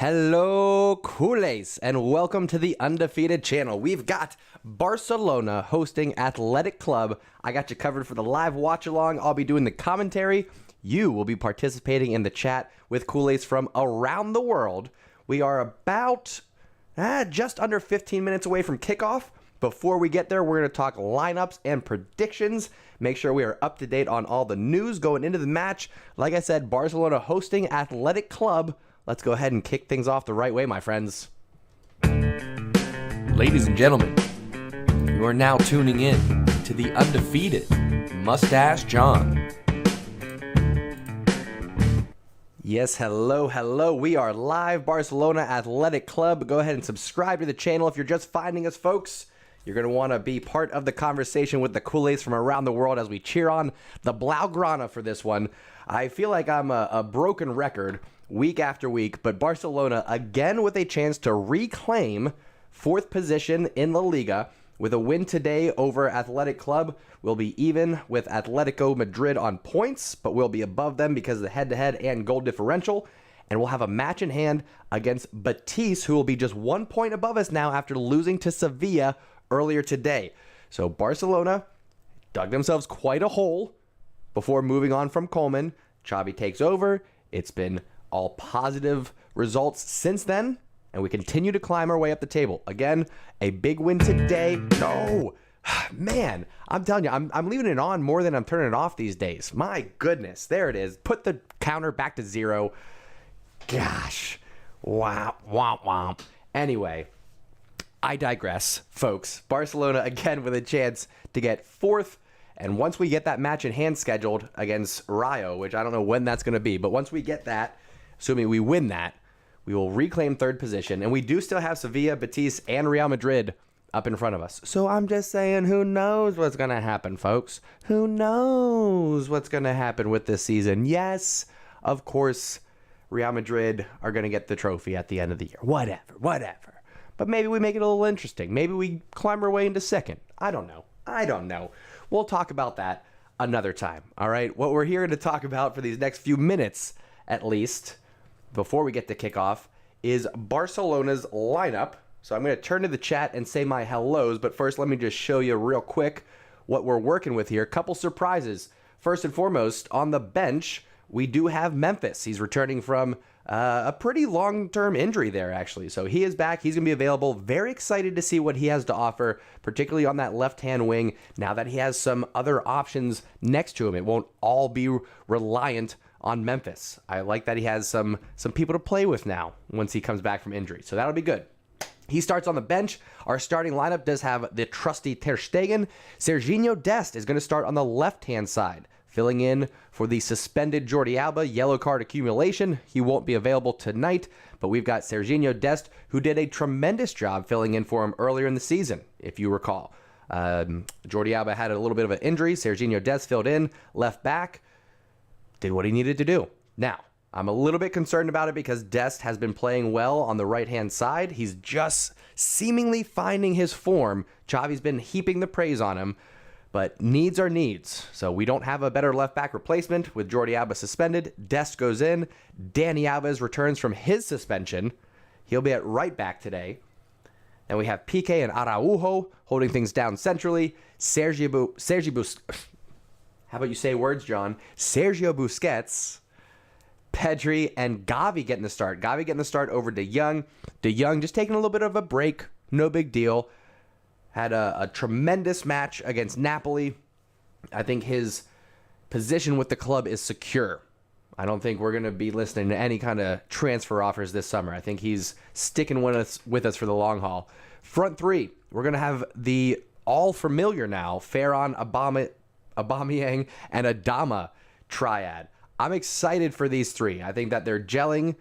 Hello, CULERS, and welcome to the Undefeated channel. We've got Barcelona hosting Athletic Club. I got you covered for the live watch-along. I'll be doing the commentary. You will be participating in the chat with CULERS from around the world. We are about just under 15 minutes away from kickoff. Before we get there, we're going to talk lineups and predictions. Make sure we are up to date on all the news going into the match. Like I said, Barcelona hosting Athletic Club. Let's go ahead and kick things off the right way, my friends. Ladies and gentlemen, you are now tuning in to the undefeated Mustache John. Yes, hello. We are live, Barcelona Athletic Club. Go ahead and subscribe to the channel if you're just finding us, folks. You're going to want to be part of the conversation with the CULERS from around the world as we cheer on the Blaugrana for this one. I feel like I'm a broken record week after week, but Barcelona again with a chance to reclaim fourth position in the Liga. With a win today over Athletic Club, we'll be even with Atletico Madrid on points, but we'll be above them because of the head-to-head and goal differential. And we'll have a match in hand against Betis, who will be just 1 point above us now after losing to Sevilla earlier today. So Barcelona dug themselves quite a hole before moving on from Koeman. Xavi takes over. It's been all positive results since then, and we continue to climb our way up the table. Again, a big win today. No, man, I'm telling you, I'm leaving it on more than I'm turning it off these days. My goodness, there it is. Put the counter back to 0. Gosh, wow. Anyway, I digress, folks. Barcelona again with a chance to get fourth. And once we get that match in hand scheduled against Rayo, which I don't know when that's going to be, but once we get that, assuming we win that, we will reclaim third position. And we do still have Sevilla, Betis, and Real Madrid up in front of us. So I'm just saying, who knows what's going to happen, folks? Who knows what's going to happen with this season? Yes, of course, Real Madrid are going to get the trophy at the end of the year. Whatever. But maybe we make it a little interesting. Maybe we climb our way into second. I don't know. We'll talk about that another time, all right? What we're here to talk about for these next few minutes, at least, before we get to kickoff, is Barcelona's lineup. So I'm going to turn to the chat and say my hellos, but first let me just show you real quick what we're working with here. Couple surprises. First and foremost, on the bench, we do have Memphis. He's returning from a pretty long-term injury there, actually. So he is back. He's going to be available. Very excited to see what he has to offer, particularly on that left-hand wing, now that he has some other options next to him. It won't all be reliant on Memphis. I like that he has some people to play with now once he comes back from injury. So that'll be good. He starts on the bench. Our starting lineup does have the trusty Ter Stegen. Serginho Dest is going to start on the left-hand side, filling in for the suspended Jordi Alba yellow card accumulation. He won't be available tonight, but we've got Serginho Dest, who did a tremendous job filling in for him earlier in the season, if you recall. Jordi Alba had a little bit of an injury. Serginho Dest filled in, left back, did what he needed to do. Now, I'm a little bit concerned about it because Dest has been playing well on the right-hand side. He's just seemingly finding his form. Xavi's been heaping the praise on him, but needs are needs. So we don't have a better left-back replacement with Jordi Alba suspended. Dest goes in. Dani Alves returns from his suspension. He'll be at right back today. And we have Piqué and Araujo holding things down centrally. How about you say words, John? Sergio Busquets, Pedri, and Gavi getting the start. Gavi getting the start over De Jong. De Jong just taking a little bit of a break. No big deal. Had a tremendous match against Napoli. I think his position with the club is secure. I don't think we're going to be listening to any kind of transfer offers this summer. I think he's sticking with us for the long haul. Front three, we're going to have the all-familiar now, Ferran, Aubameyang, and Adama triad. I'm excited for these three. I think that they're gelling.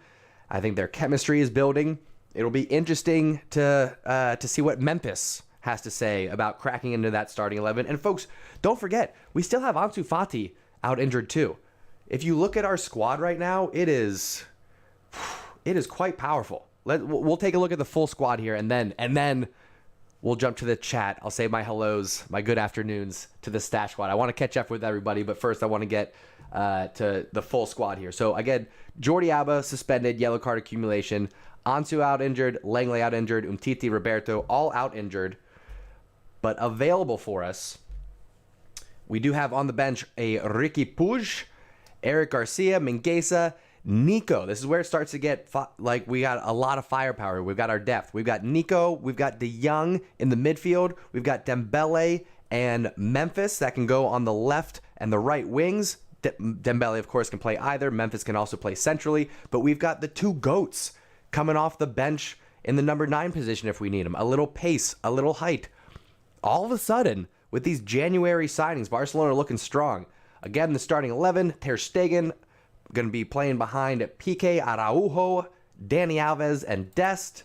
I think their chemistry is building. It'll be interesting to see what Memphis has to say about cracking into that starting 11. And folks, don't forget, we still have Ansu Fati out injured too. If you look at our squad right now, it is quite powerful. We'll take a look at the full squad here, and then we'll jump to the chat. I'll say my hellos, my good afternoons to the Stash Squad. I want to catch up with everybody, but first I want to get to the full squad here. So again, Jordi Alba suspended, yellow card accumulation. Ansu out injured, Langley out injured, Umtiti, Roberto all out injured. But available for us, we do have on the bench a Ricky Puig, Eric Garcia, Mingueza, Nico. This is where it starts to get, we got a lot of firepower. We've got our depth. We've got Nico. We've got De Jong in the midfield. We've got Dembele and Memphis that can go on the left and the right wings. Dembele, of course, can play either. Memphis can also play centrally. But we've got the two GOATs coming off the bench in the number 9 position if we need them. A little pace, a little height. All of a sudden, with these January signings, Barcelona are looking strong. Again, the starting 11, Ter Stegen going to be playing behind Piqué, Araujo, Dani Alves, and Dest.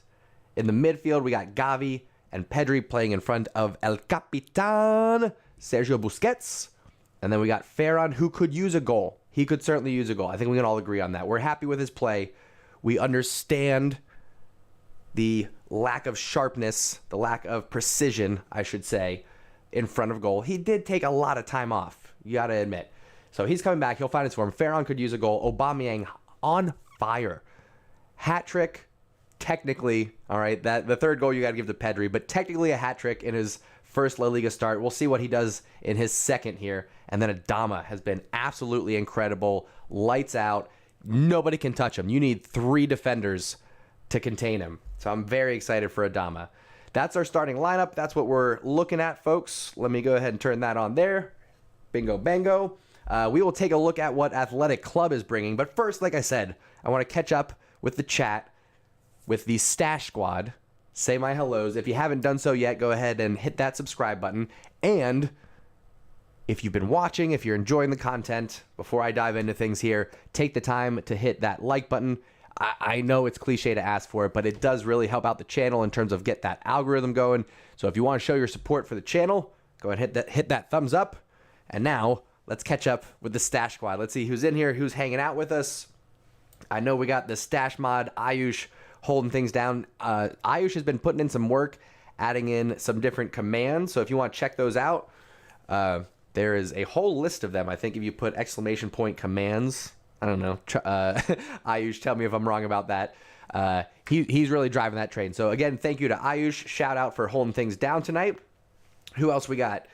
In the midfield, we got Gavi and Pedri playing in front of El Capitan, Sergio Busquets. And then we got Ferran, who could use a goal. He could certainly use a goal. I think we can all agree on that. We're happy with his play. We understand the lack of sharpness, the lack of precision, I should say, in front of goal. He did take a lot of time off, you got to admit. So he's coming back. He'll find his form. Ferran could use a goal. Aubameyang on fire. Hat trick, technically. All right, that the third goal you got to give to Pedri, but technically a hat trick in his first La Liga start. We'll see what he does in his second here. And then Adama has been absolutely incredible. Lights out. Nobody can touch him. You need 3 defenders to contain him. So I'm very excited for Adama. That's our starting lineup. That's what we're looking at, folks. Let me go ahead and turn that on there. Bingo, bango. We will take a look at what Athletic Club is bringing. But first, like I said, I want to catch up with the chat, with the Stash Squad. Say my hellos. If you haven't done so yet, go ahead and hit that subscribe button. And if you've been watching, if you're enjoying the content, before I dive into things here, take the time to hit that like button. I know it's cliche to ask for it, but it does really help out the channel in terms of get that algorithm going. So if you want to show your support for the channel, go ahead and hit that thumbs up. And now let's catch up with the Stash Squad. Let's see who's in here, who's hanging out with us. I know we got the Stash mod, Ayush, holding things down. Ayush has been putting in some work, adding in some different commands. So if you want to check those out, there is a whole list of them. I think if you put ! commands, I don't know. Ayush, tell me if I'm wrong about that. He's really driving that train. So again, thank you to Ayush. Shout out for holding things down tonight. Who else we got?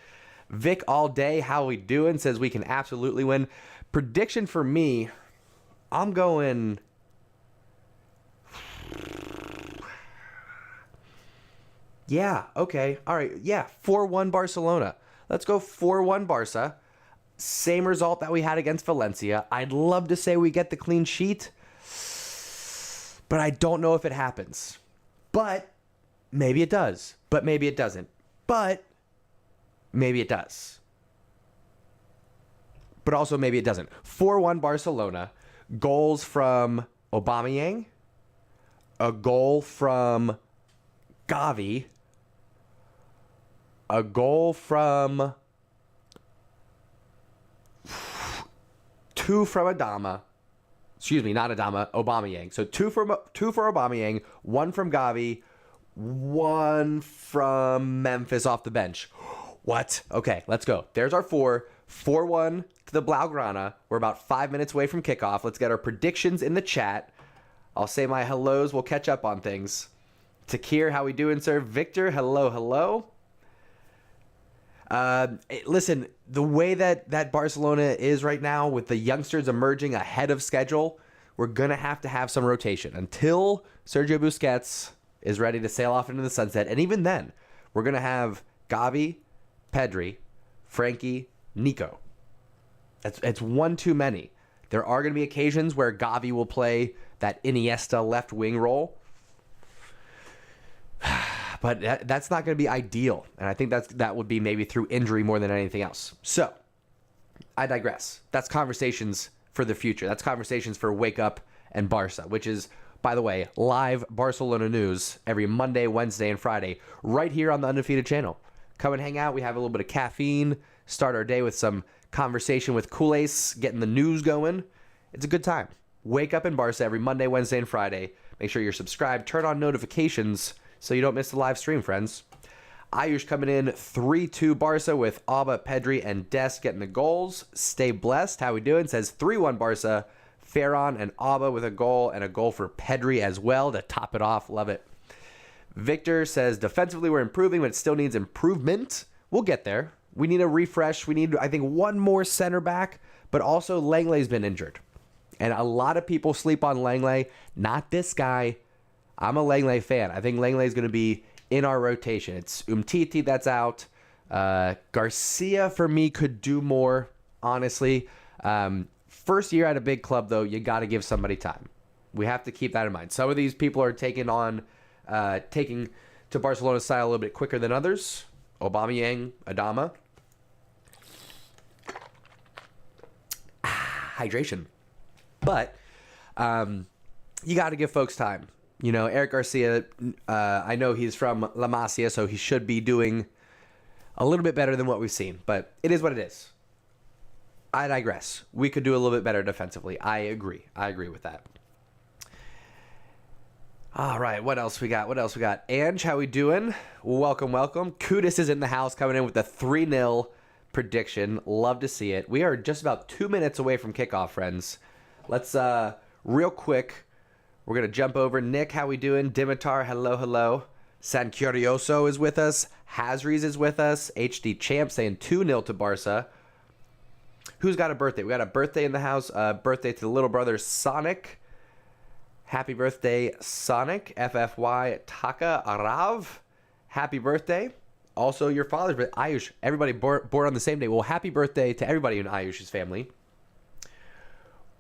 Vic all day, how we doing? Says we can absolutely win. Prediction for me, I'm going. Yeah, okay. All right. Yeah, 4-1 Barcelona. Let's go 4-1 Barca. Same result that we had against Valencia. I'd love to say we get the clean sheet, but I don't know if it happens. But maybe it does. But maybe it doesn't. But maybe it does. But also maybe it doesn't. 4-1 Barcelona. Goals from Aubameyang. A goal from Gavi. A goal from 2 from Adama. Excuse me, not Adama, Aubameyang. So 2 for Aubameyang, 1 from Gavi, 1 from Memphis off the bench. What? Okay, let's go. There's our 4. 4-1 to the Blaugrana. We're about 5 minutes away from kickoff. Let's get our predictions in the chat. I'll say my hellos. We'll catch up on things. Takir, how we doing, sir? Victor, hello, hello. Listen, the way that Barcelona is right now with the youngsters emerging ahead of schedule, we're going to have some rotation until Sergio Busquets is ready to sail off into the sunset. And even then, we're going to have Gavi, Pedri, Frankie, Nico. It's one too many. There are going to be occasions where Gavi will play that Iniesta left wing role. But that's not going to be ideal. And I think that would be maybe through injury more than anything else. So, I digress. That's conversations for the future. That's conversations for Wake Up and Barca, which is, by the way, live Barcelona news every Monday, Wednesday, and Friday right here on the Undefeated channel. Come and hang out. We have a little bit of caffeine. Start our day with some conversation with CULERS, getting the news going. It's a good time. Wake Up in Barca every Monday, Wednesday, and Friday. Make sure you're subscribed. Turn on notifications so you don't miss the live stream, friends. Ayush coming in 3-2 Barca with Alba, Pedri, and Dest getting the goals. Stay blessed. How we doing? Says 3-1 Barca, Ferran and Alba with a goal, and a goal for Pedri as well to top it off. Love it. Victor says, defensively we're improving, but it still needs improvement. We'll get there. We need a refresh. We need, I think, one more center back, but also Langley's been injured. And a lot of people sleep on Langley. Not this guy. I'm a Langley fan. I think Langley's going to be in our rotation. It's Umtiti that's out. Garcia, for me, could do more, honestly. First year at a big club, though, you got to give somebody time. We have to keep that in mind. Some of these people are taking to Barcelona's style a little bit quicker than others. Aubameyang, Adama. Hydration. But you got to give folks time. You know, Eric Garcia, I know he's from La Masia, so he should be doing a little bit better than what we've seen. But it is what it is. I digress. We could do a little bit better defensively. I agree. I agree with that. All right, what else we got? Ange, how we doing? Welcome. Kudus is in the house, coming in with a 3-0 prediction. Love to see it. We are just about 2 minutes away from kickoff, friends. Let's, real quick, we're going to jump over. Nick, how we doing? Dimitar, hello. San Curioso is with us. Hazries is with us. HD Champ saying 2-0 to Barca. Who's got a birthday? We got a birthday in the house. Birthday to the little brother Sonic. Happy birthday, Sonic. FFY Taka Arav. Happy birthday. Also, your father's birthday. Ayush. Everybody born on the same day. Well, happy birthday to everybody in Ayush's family.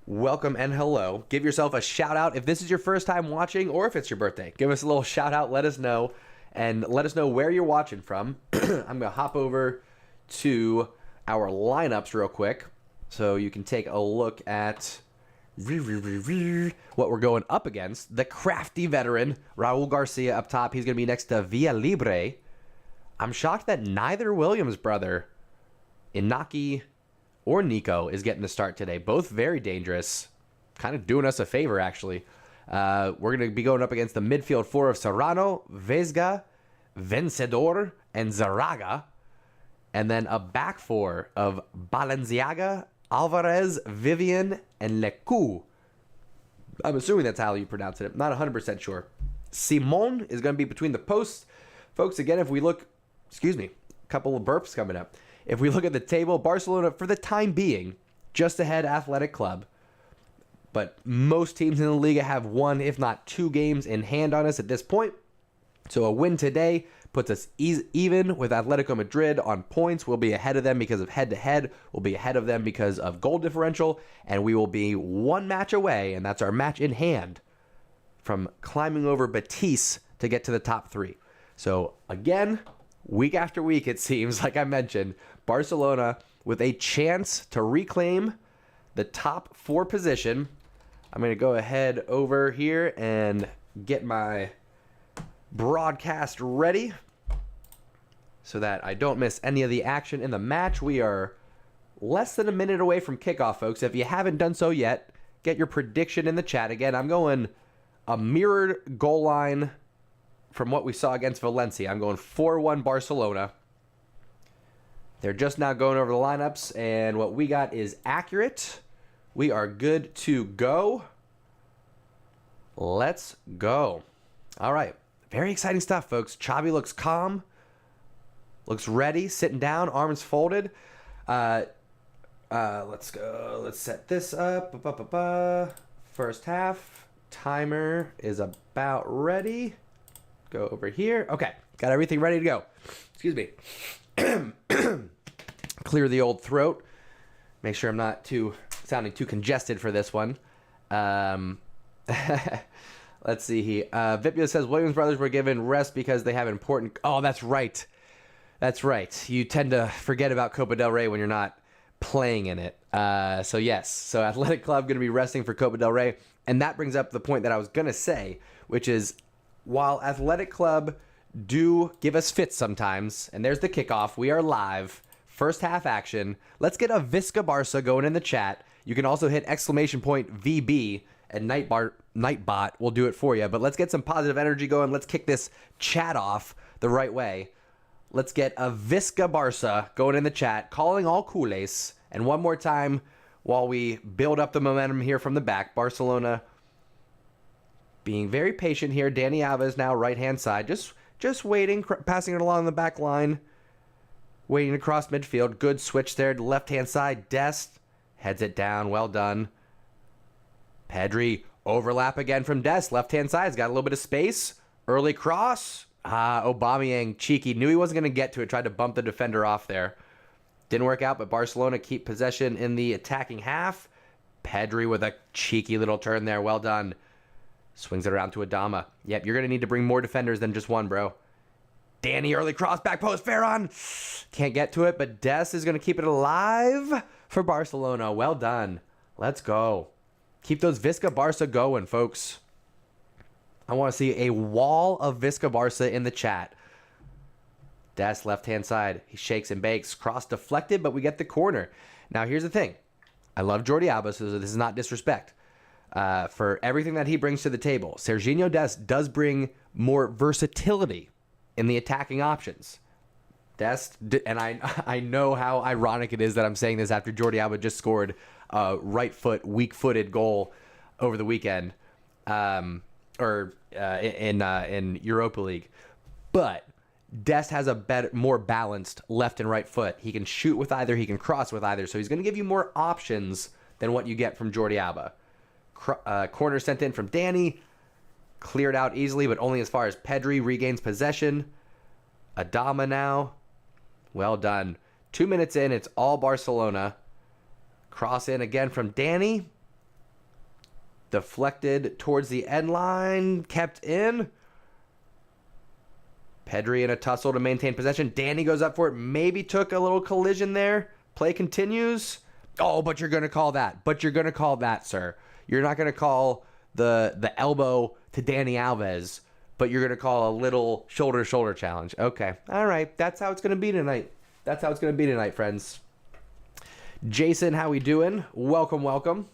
Welcome and hello. Give yourself a shout out if this is your first time watching or if it's your birthday. Give us a little shout out. Let us know. And let us know where you're watching from. I'm going to hop over to our lineups real quick so you can take a look at what we're going up against. The crafty veteran, Raul Garcia up top. He's going to be next to Villalibre. I'm shocked that neither Williams brother, Inaki or Nico, is getting the start today. Both very dangerous. Kind of doing us a favor, actually. We're going to be going up against the midfield four of Serrano, Vesga, Vencedor, and Zaraga. And then a back four of Balenciaga, Alvarez, Vivian, and Lecu. I'm assuming that's how you pronounce it. I'm not 100% sure. Simon is going to be between the posts. Folks, again, if we look... Excuse me. A couple of burps coming up. If we look at the table, Barcelona, for the time being, just ahead Athletic Club. But most teams in the Liga have one, if not two games in hand on us at this point. So a win today puts us even with Atletico Madrid on points. We'll be ahead of them because of head-to-head. We'll be ahead of them because of goal differential. And we will be one match away, and that's our match in hand, from climbing over Betis to get to the top three. So, again, week after week, it seems, like I mentioned, Barcelona with a chance to reclaim the top four position. I'm going to go ahead over here and get my broadcast ready so that I don't miss any of the action in the match. We are less than a minute away from kickoff, folks. If you haven't done so yet, get your prediction in the chat. Again, I'm going a mirrored goal line from what we saw against Valencia. I'm going 4-1 Barcelona. They're just now going over the lineups, and what we got is accurate. We are good to go. Let's go. All right. Very exciting stuff, folks. Xavi looks calm. Looks ready. Sitting down. Arms folded. Let's go. Let's set this up. First half. Timer is about ready. Go over here. Okay. Got everything ready to go. Excuse me. Clear the old throat. Make sure I'm not sounding too congested for this one. Let's see here. Vipia says Williams brothers were given rest because they have important... Oh, that's right. That's right. You tend to forget about Copa del Rey when you're not playing in it. So yes. So Athletic Club going to be resting for Copa del Rey. And that brings up the point that I was going to say, which is while Athletic Club do give us fits sometimes, and there's the kickoff. We are live. First half action. Let's get a Visca Barca going in the chat. You can also hit !VB and Nightbot will do it for you. But let's get some positive energy going. Let's kick this chat off the right way. Let's get a Visca Barca going in the chat, calling all culés. And one more time, while we build up the momentum here from the back. Barcelona being very patient here. Dani Alves now right-hand side. Just waiting, passing it along the back line. Waiting to cross midfield. Good switch there to left-hand side. Dest heads it down. Well done. Pedri overlap again from Dest. Left-hand side. He's got a little bit of space. Early cross. Aubameyang, cheeky. Knew he wasn't going to get to it. Tried to bump the defender off there. Didn't work out, but Barcelona keep possession in the attacking half. Pedri with a cheeky little turn there. Well done. Swings it around to Adama. Yep, you're going to need to bring more defenders than just one, bro. Dani, early cross, back post, Ferran. Can't get to it, but Dest is going to keep it alive for Barcelona. Well done. Let's go. Keep those Visca Barca going, folks. I want to see a wall of Visca Barca in the chat. Dest, left-hand side. He shakes and bakes. Cross deflected, but we get the corner. Now, here's the thing. I love Jordi Alba, so this is not disrespect. For everything that he brings to the table, Serginho Dest does bring more versatility in the attacking options. Dest, and I know how ironic it is that I'm saying this after Jordi Alba just scored a right foot, weak-footed goal over the weekend, in Europa League. But Dest has a better, more balanced left and right foot. He can shoot with either, he can cross with either, so he's going to give you more options than what you get from Jordi Alba. Corner sent in from Dani. Cleared out easily, but only as far as Pedri regains possession. Adama now. Well done. 2 minutes in, it's all Barcelona. Cross in again from Dani. Deflected towards the end line. Kept in. Pedri in a tussle to maintain possession. Dani goes up for it. Maybe took a little collision there. Play continues. Oh, but you're going to call that. But you're going to call that, sir. You're not going to call the elbow to Dani Alves, but you're going to call a little shoulder-to-shoulder challenge. Okay. All right. That's how it's going to be tonight. That's how it's going to be tonight, friends. Jason, how we doing? Welcome, welcome.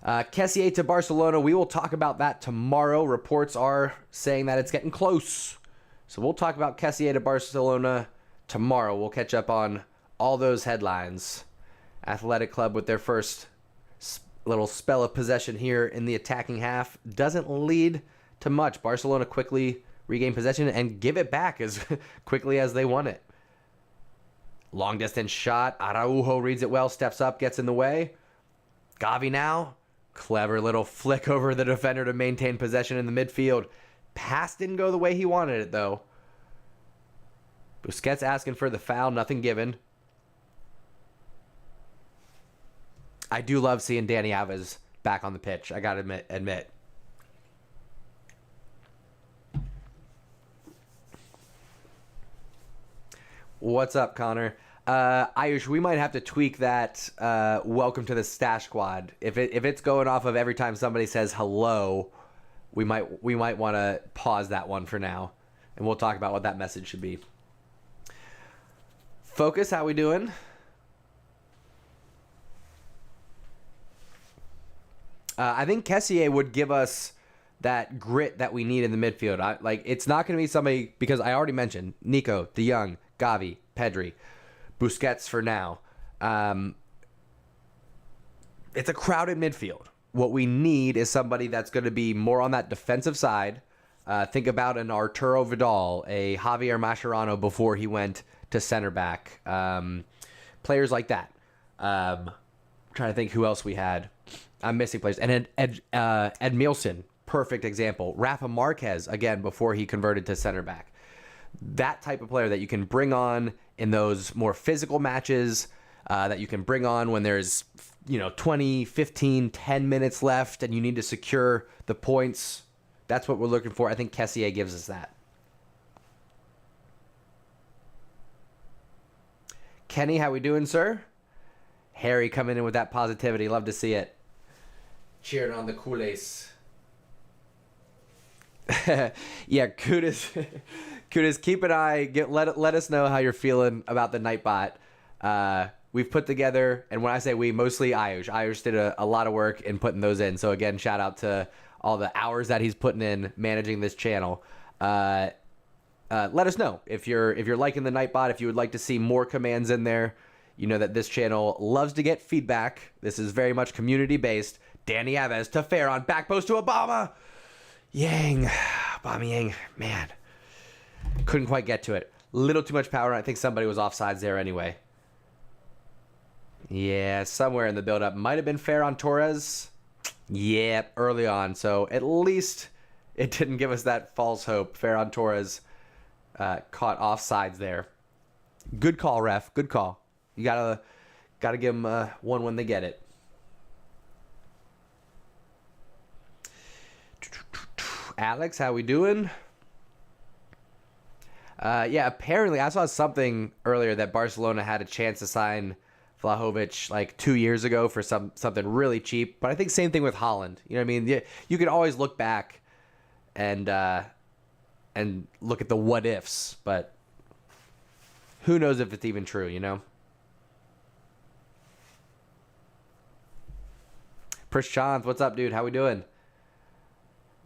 Kessié to Barcelona. We will talk about that tomorrow. Reports are saying that it's getting close. So we'll talk about Kessié to Barcelona tomorrow. We'll catch up on all those headlines. Athletic Club with their first little spell of possession here in the attacking half. Doesn't lead to much. Barcelona quickly regain possession and give it back as quickly as they want it. Long distance shot. Araujo reads it well, steps up, gets in the way. Gavi now. Clever little flick over the defender to maintain possession in the midfield. Pass didn't go the way he wanted it, though. Busquets asking for the foul, nothing given. I do love seeing Dani Alves back on the pitch, I gotta admit. What's up, Connor? Ayush, we might have to tweak that welcome to the stash squad. If it's going off of every time somebody says hello, we might want to pause that one for now, and we'll talk about what that message should be. Focus, how we doing? I think Kessié would give us that grit that we need in the midfield. It's not going to be somebody, because I already mentioned Nico, De Jong, Gavi, Pedri, Busquets for now. It's a crowded midfield. What we need is somebody that's going to be more on that defensive side. Think about an Arturo Vidal, a Javier Mascherano before he went to center back. Players like that. I'm trying to think who else we had. I'm missing players. And Ed Milson, perfect example. Rafa Marquez, again, before he converted to center back. That type of player that you can bring on in those more physical matches, that you can bring on when there's 20, 15, 10 minutes left and you need to secure the points. That's what we're looking for. I think Kessié gives us that. Kenny, how we doing, sir? Harry coming in with that positivity. Love to see it. Cheering on the CULERS. Yeah, Kudus, keep an eye. Let us know how you're feeling about the Nightbot. We've put together, and when I say we, mostly Ayush. Ayush did a lot of work in putting those in. So again, shout out to all the hours that he's putting in managing this channel. Let us know if you're liking the Nightbot, if you would like to see more commands in there. You know that this channel loves to get feedback. This is very much community-based. Dani Alves to Ferran, back post to Aubameyang. Aubameyang, man. Couldn't quite get to it. Little too much power. I think somebody was offsides there anyway. Yeah, somewhere in the build-up. Might have been Ferran Torres. Yeah, early on. So at least it didn't give us that false hope. Ferran Torres caught offsides there. Good call, ref. Good call. You gotta give them one when they get it. Alex, how we doing? Yeah, apparently I saw something earlier that Barcelona had a chance to sign Vlahovic like 2 years ago for something really cheap. But I think same thing with Holland. You know what I mean? You can always look back and look at the what ifs, but who knows if it's even true, you know? Prashant, what's up, dude? How we doing?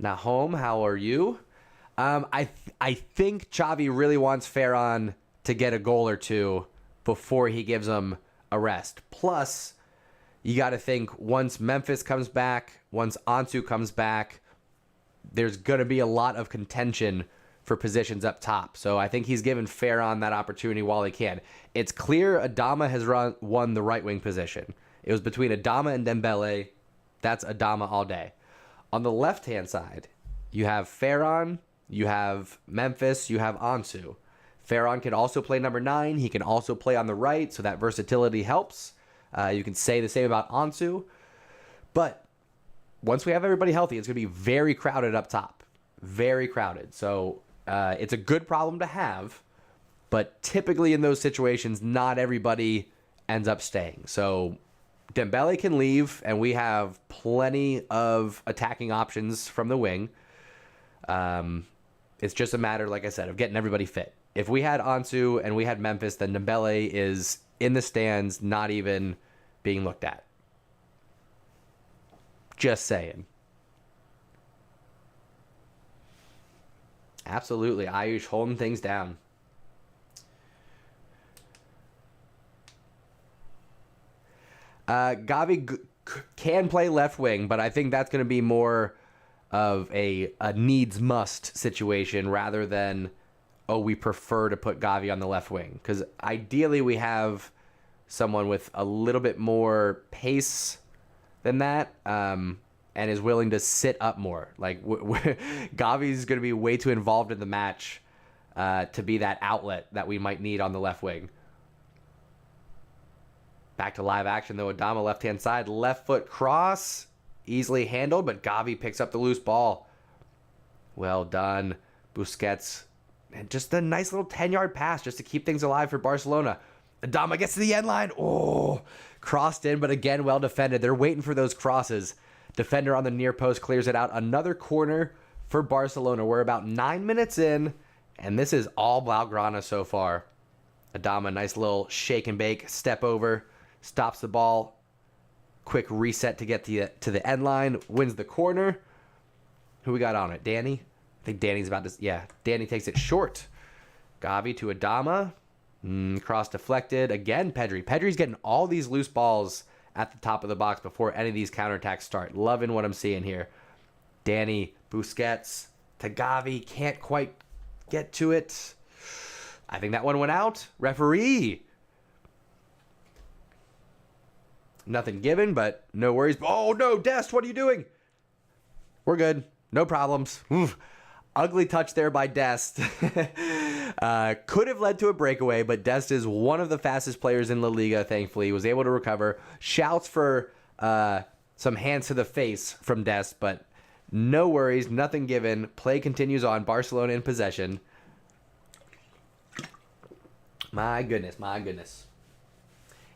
Nahom, how are you? I think Xavi really wants Ferran to get a goal or two before he gives him a rest. Plus, you got to think once Memphis comes back, once Ansu comes back, there's going to be a lot of contention for positions up top. So I think he's given Ferran that opportunity while he can. It's clear Adama has won the right wing position. It was between Adama and Dembele. That's Adama all day. On the left-hand side, you have Ferran, you have Memphis, you have Ansu. Ferran can also play number 9. He can also play on the right, so that versatility helps. You can say the same about Ansu. But once we have everybody healthy, it's going to be very crowded up top. Very crowded. So it's a good problem to have, but typically in those situations, not everybody ends up staying. So Dembele can leave, and we have plenty of attacking options from the wing. It's just a matter, like I said, of getting everybody fit. If we had Ansu and we had Memphis, then Dembele is in the stands, not even being looked at. Just saying. Absolutely. Ayush holding things down. Gavi can play left wing, but I think that's going to be more of a needs must situation rather than, oh, we prefer to put Gavi on the left wing. Because ideally we have someone with a little bit more pace than that and is willing to sit up more. Like Gavi's going to be way too involved in the match to be that outlet that we might need on the left wing. Back to live action, though. Adama left-hand side. Left foot cross. Easily handled, but Gavi picks up the loose ball. Well done. Busquets. And just a nice little 10-yard pass just to keep things alive for Barcelona. Adama gets to the end line. Oh, crossed in, but again, well defended. They're waiting for those crosses. Defender on the near post clears it out. Another corner for Barcelona. We're about 9 minutes in, and this is all Blaugrana so far. Adama, nice little shake and bake. Step over. Stops the ball. Quick reset to get to the end line. Wins the corner. Who we got on it? Dani? I think Danny's about to... Yeah, Dani takes it short. Gavi to Adama. Cross deflected. Again, Pedri. Pedri's getting all these loose balls at the top of the box before any of these counterattacks start. Loving what I'm seeing here. Dani, Busquets to Gavi. Can't quite get to it. I think that one went out. Referee. Nothing given, but no worries. Oh, no, Dest, what are you doing? We're good. No problems. Oof. Ugly touch there by Dest. Could have led to a breakaway, but Dest is one of the fastest players in La Liga, thankfully. He was able to recover. Shouts for some hands to the face from Dest, but no worries. Nothing given. Play continues on. Barcelona in possession. My goodness, my goodness.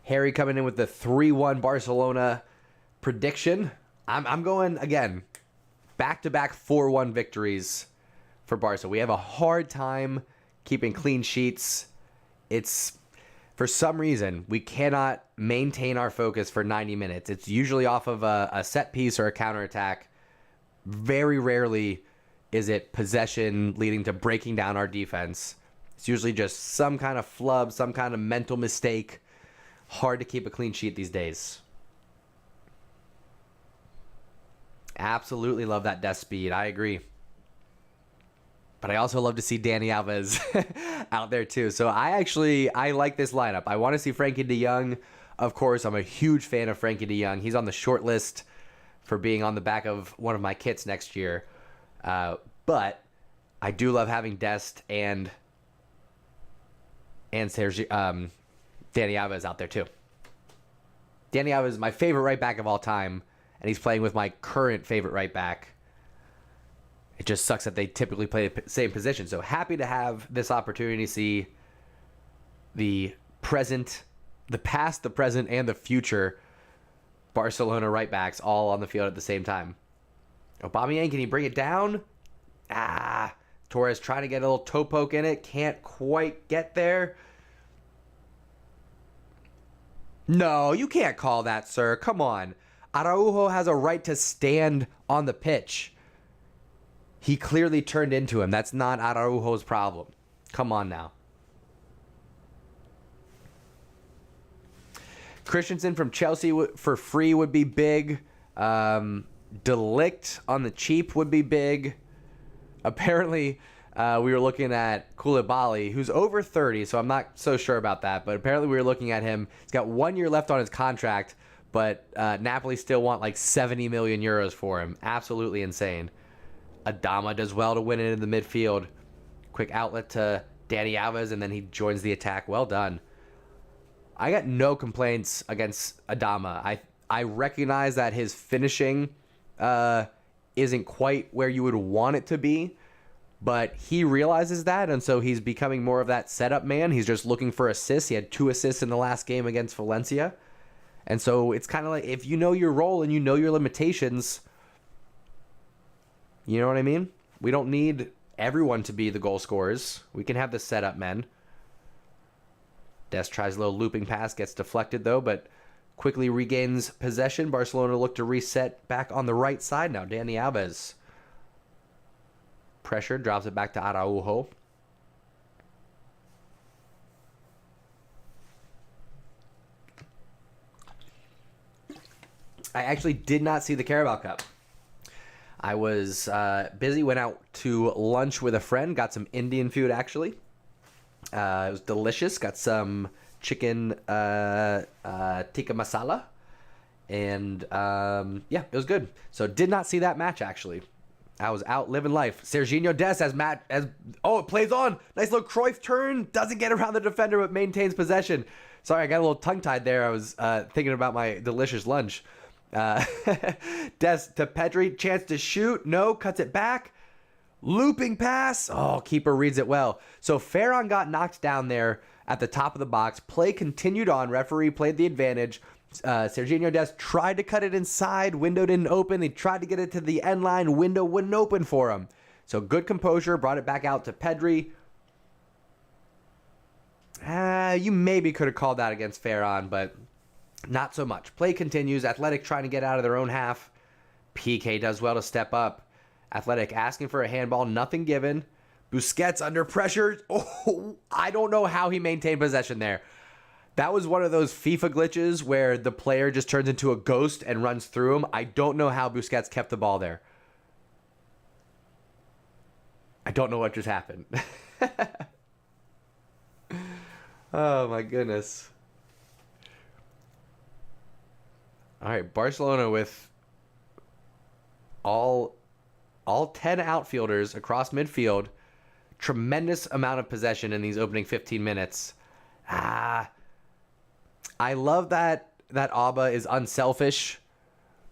Harry coming in with the 3-1 Barcelona prediction. I'm going, again, back-to-back 4-1 victories for Barca. We have a hard time keeping clean sheets. It's, for some reason, we cannot maintain our focus for 90 minutes. It's usually off of a set piece or a counterattack. Very rarely is it possession leading to breaking down our defense. It's usually just some kind of flub, some kind of mental mistake. Hard to keep a clean sheet these days. Absolutely love that Dest speed. I agree. But I also love to see Dani Alves out there too. So I like this lineup. I want to see Frankie de Jong. Of course, I'm a huge fan of Frankie de Jong. He's on the short list for being on the back of one of my kits next year. But I do love having Dest and Sergio, Dani Alves out there too. Dani Alves is my favorite right back of all time, and he's playing with my current favorite right back. It just sucks that they typically play the same position. So happy to have this opportunity to see the present, the past, the present, and the future Barcelona right backs all on the field at the same time. Aubameyang, can he bring it down? Torres trying to get a little toe poke in it. Can't quite get there. No, you can't call that, sir. Come on. Araujo has a right to stand on the pitch. He clearly turned into him. That's not Araujo's problem. Come on now. Christensen from Chelsea for free would be big. Delict on the cheap would be big. Apparently, we were looking at Koulibaly, who's over 30, so I'm not so sure about that. But apparently we were looking at him. He's got 1 year left on his contract, but Napoli still want like 70 million euros for him. Absolutely insane. Adama does well to win it in the midfield. Quick outlet to Dani Alves, and then he joins the attack. Well done. I got no complaints against Adama. I recognize that his finishing isn't quite where you would want it to be, but he realizes that, and so he's becoming more of that setup man. He's just looking for assists. He had 2 assists in the last game against Valencia. And so it's kind of like, if you know your role and you know your limitations, you know what I mean? We don't need everyone to be the goal scorers. We can have the setup men. Dest tries a little looping pass, gets deflected though, but quickly regains possession. Barcelona look to reset back on the right side now. Dani Alves. Pressure, drops it back to Araujo. I actually did not see the Carabao Cup. I was busy, went out to lunch with a friend, got some Indian food actually. It was delicious. Got some chicken tikka masala. And yeah, it was good. So did not see that match actually. I was out living life. Serginho Dest it plays on. Nice little Cruyff turn. Doesn't get around the defender but maintains possession. Sorry, I got a little tongue-tied there. I was thinking about my delicious lunch. Dest to Pedri, chance to shoot, no, cuts it back, looping pass, keeper reads it well. So Ferran got knocked down there at the top of the box. Play continued on, referee played the advantage. Serginho Dest tried to cut it inside, window didn't open. He tried to get it to the end line, window wouldn't open for him. So good composure, brought it back out to Pedri. You maybe could have called that against Ferran, but not so much. Play continues. Athletic trying to get out of their own half. PK does well to step up. Athletic asking for a handball. Nothing given. Busquets under pressure. I don't know how he maintained possession there. That was one of those FIFA glitches where the player just turns into a ghost and runs through him. I don't know how Busquets kept the ball there. I don't know what just happened. Oh my goodness. All right, Barcelona with all 10 outfielders across midfield. Tremendous amount of possession in these opening 15 minutes. I love that Auba is unselfish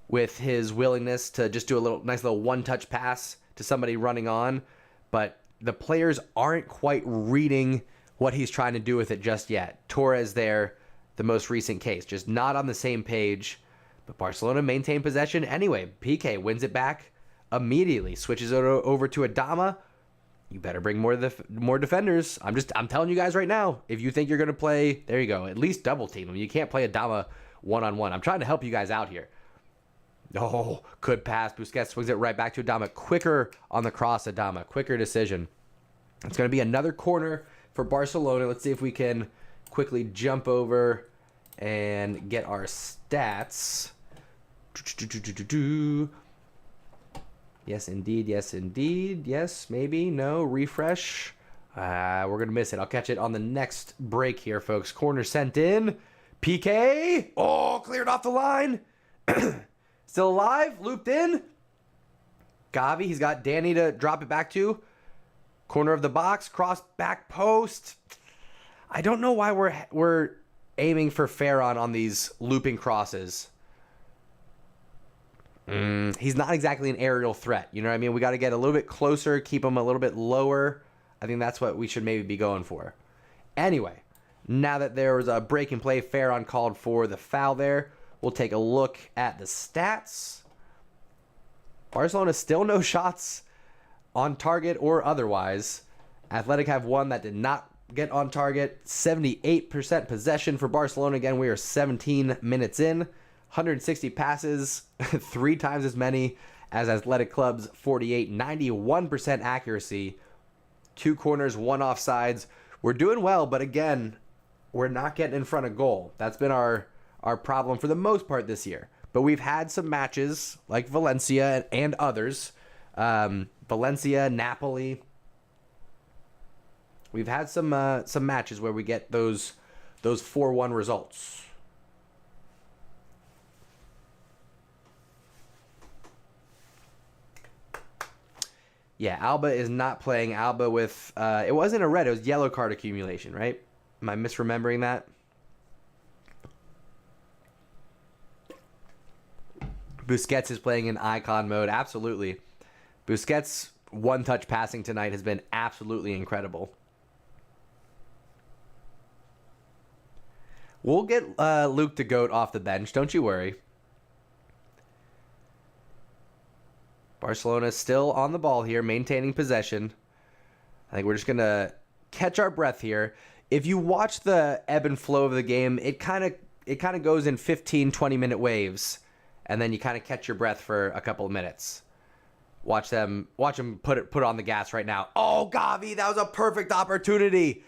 with his willingness to just do a nice little one-touch pass to somebody running on, but the players aren't quite reading what he's trying to do with it just yet. Torres there, the most recent case, just not on the same page. But Barcelona maintained possession anyway. PK wins it back immediately, switches it over to Adama. You better bring more defenders. I'm telling you guys right now, if you think you're going to play, there you go, at least double team him. You can't play Adama one-on-one. I'm trying to help you guys out here. Oh, good pass. Busquets swings it right back to Adama. Quicker on the cross, Adama. Quicker decision. It's going to be another corner for Barcelona. Let's see if we can quickly jump over and get our stats. Yes, indeed. Yes, indeed. Yes, maybe. No. Refresh. We're going to miss it. I'll catch it on the next break here, folks. Corner sent in. PK. Oh, cleared off the line. Still alive. Looped in. Gavi. He's got Danny to drop it back to. Corner of the box. Cross back post. I don't know why we're aiming for Ferran on these looping crosses. He's not exactly an aerial threat. You know what I mean? We got to get a little bit closer, keep him a little bit lower. I think that's what we should maybe be going for. Anyway, now that there was a break and play, Ferran called for the foul there. We'll take a look at the stats. Barcelona still no shots on target or otherwise. Athletic have one that did not get on target. 78% possession for Barcelona. Again, we are 17 minutes in. 160 passes, 3 times as many as Athletic Club's 48. 91% accuracy. 2 corners, 1 offsides. We're doing well, but again, we're not getting in front of goal. That's been our problem for the most part this year. But we've had some matches like Valencia and others. Valencia, Napoli. We've had some matches where we get those 4-1 results. Yeah, Alba is not playing. Alba with, it wasn't a red, it was yellow card accumulation, right? Am I misremembering that? Busquets is playing in icon mode, absolutely. Busquets' one-touch passing tonight has been absolutely incredible. We'll get Luke de Goat off the bench, don't you worry. Barcelona still on the ball here, maintaining possession. I think we're just going to catch our breath here. If you watch the ebb and flow of the game, it kind of goes in 15, 20-minute waves, and then you kind of catch your breath for a couple of minutes. Watch them put on the gas right now. Oh, Gavi, that was a perfect opportunity.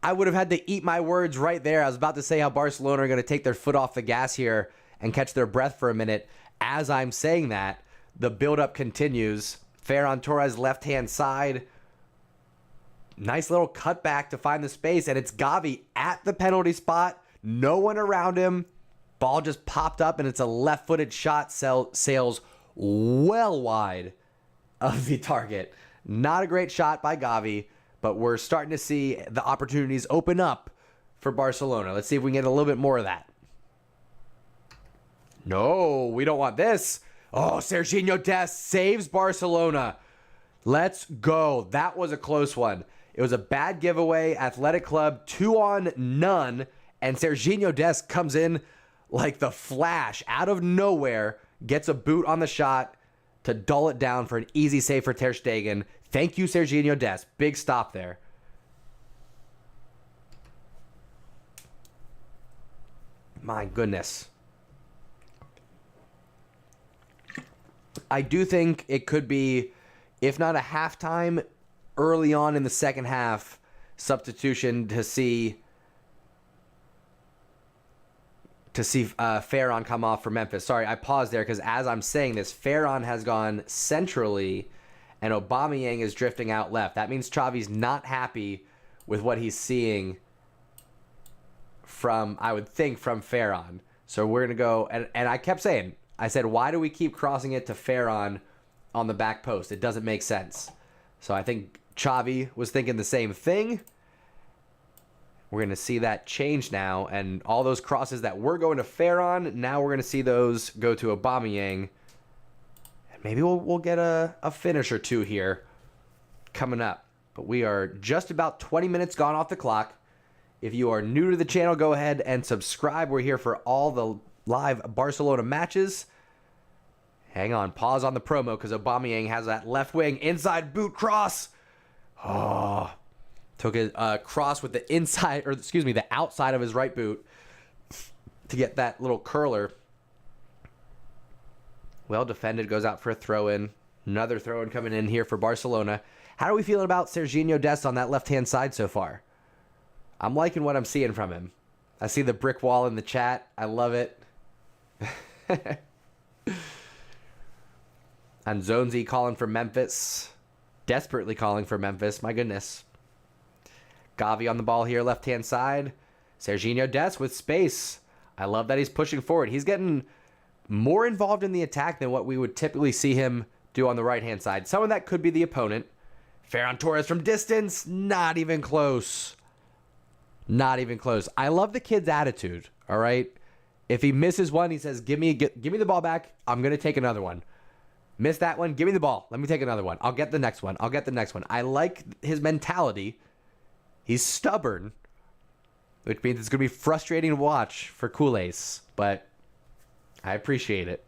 I would have had to eat my words right there. I was about to say how Barcelona are going to take their foot off the gas here and catch their breath for a minute. As I'm saying that, the build-up continues. Ferran Torres left-hand side. Nice little cutback to find the space, and it's Gavi at the penalty spot. No one around him. Ball just popped up, and it's a left-footed shot. Sails well wide of the target. Not a great shot by Gavi, but we're starting to see the opportunities open up for Barcelona. Let's see if we can get a little bit more of that. No, we don't want this. Oh, Serginho Dest saves Barcelona. Let's go. That was a close one. It was a bad giveaway. Athletic Club, 2-on-none. And Serginho Dest comes in like the flash out of nowhere. Gets a boot on the shot to dull it down for an easy save for Ter Stegen. Thank you, Serginho Dest. Big stop there. My goodness. I do think it could be, if not a halftime, early on in the second half substitution to see Ferran come off for Memphis. Sorry, I paused there because as I'm saying this, Ferran has gone centrally and Aubameyang is drifting out left. That means Xavi's not happy with what he's seeing from, I would think, from Ferran. So we're going to go, and I kept saying, I said, why do we keep crossing it to Ferran on the back post? It doesn't make sense. So I think Xavi was thinking the same thing. We're going to see that change now. And all those crosses that were going to Ferran, now we're going to see those go to Aubameyang. And maybe we'll get a finish or two here coming up. But we are just about 20 minutes gone off the clock. If you are new to the channel, go ahead and subscribe. We're here for all the live Barcelona matches. Hang on, pause on the promo because Aubameyang has that left wing inside boot cross. Oh, took a cross with the inside, or excuse me, the outside of his right boot to get that little curler. Well defended, goes out for a throw-in. Another throw-in coming in here for Barcelona. How are we feeling about Serginho Dest on that left-hand side so far? I'm liking what I'm seeing from him. I see the brick wall in the chat. I love it. And Zonzi calling for Memphis. Desperately calling for Memphis. My goodness. Gavi on the ball here, left-hand side. Serginho Dest with space. I love that he's pushing forward. He's getting more involved in the attack than what we would typically see him do on the right-hand side. Some of that could be the opponent. Ferran Torres from distance. Not even close. Not even close. I love the kid's attitude, all right? If he misses one, he says, give me the ball back. I'm going to take another one. Miss that one. Give me the ball. Let me take another one. I'll get the next one. I'll get the next one. I like his mentality. He's stubborn, which means it's going to be frustrating to watch for CULERS, but I appreciate it.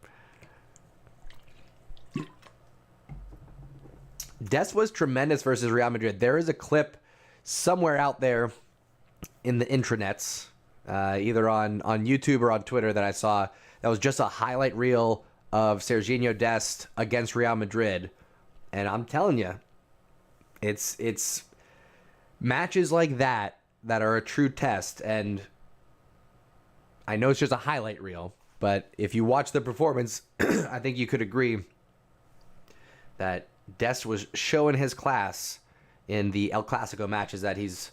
Dest was tremendous versus Real Madrid. There is a clip somewhere out there in the intranets, either on YouTube or on Twitter, that I saw that was just a highlight reel of Serginho Dest against Real Madrid. And I'm telling you, it's matches like that are a true test. And I know it's just a highlight reel, but if you watch the performance, I think you could agree that Dest was showing his class in the El Clasico matches that he's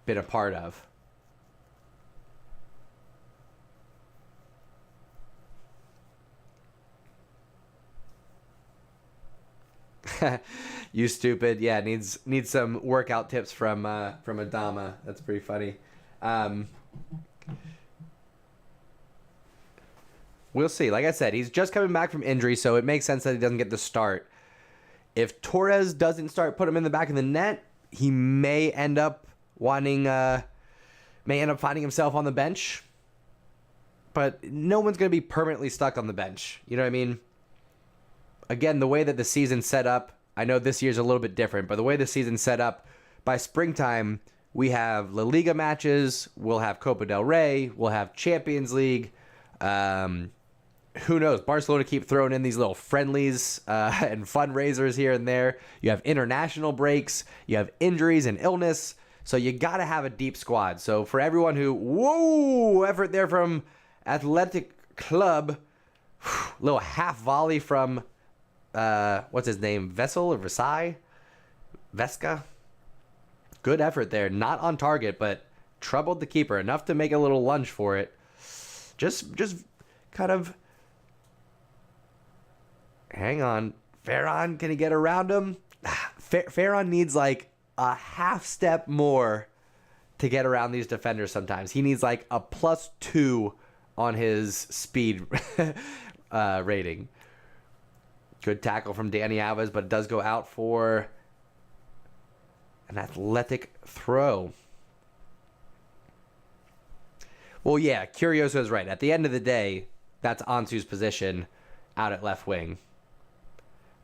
been a part of. You stupid. Yeah, needs some workout tips from Adama. That's pretty funny. We'll see. Like I said, he's just coming back from injury, so it makes sense that he doesn't get the start. If Torres doesn't start, put him in the back of the net, he may end up finding himself on the bench. But no one's going to be permanently stuck on the bench. You know what I mean? Again, the way that the season's set up, I know this year's a little bit different, but the way the season's set up, by springtime, we have La Liga matches, we'll have Copa del Rey, we'll have Champions League. Who knows? Barcelona keep throwing in these little friendlies and fundraisers here and there. You have international breaks, you have injuries and illness, so you got to have a deep squad. So for everyone who, effort there from Athletic Club, little half volley from what's his name? Vessel or Versailles? Vesca? Good effort there. Not on target, but troubled the keeper enough to make a little lunge for it. Just kind of... Hang on. Ferran, can he get around him? Ferran needs like a half step more to get around these defenders sometimes. He needs like a +2 on his speed rating. Good tackle from Dani Alves, but it does go out for an athletic throw. Well, yeah, Curioso is right. At the end of the day, that's Ansu's position out at left wing.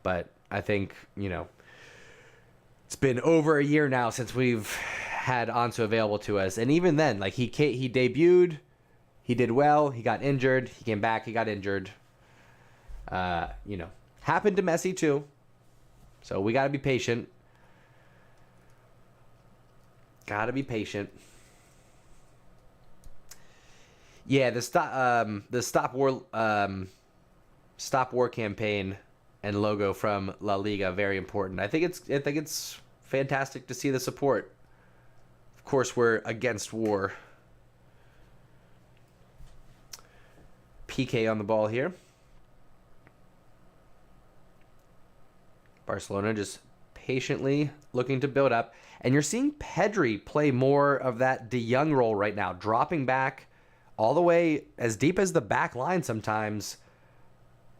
But I think, it's been over a year now since we've had Ansu available to us. And even then, like he debuted, he did well, he got injured, he came back, he got injured. Happened to Messi too. So we got to be patient. Got to be patient. Yeah, the stop war campaign and logo from La Liga, very important. I think it's fantastic to see the support. Of course, we're against war. PK on the ball here. Barcelona just patiently looking to build up. And you're seeing Pedri play more of that De Jong role right now, dropping back all the way as deep as the back line sometimes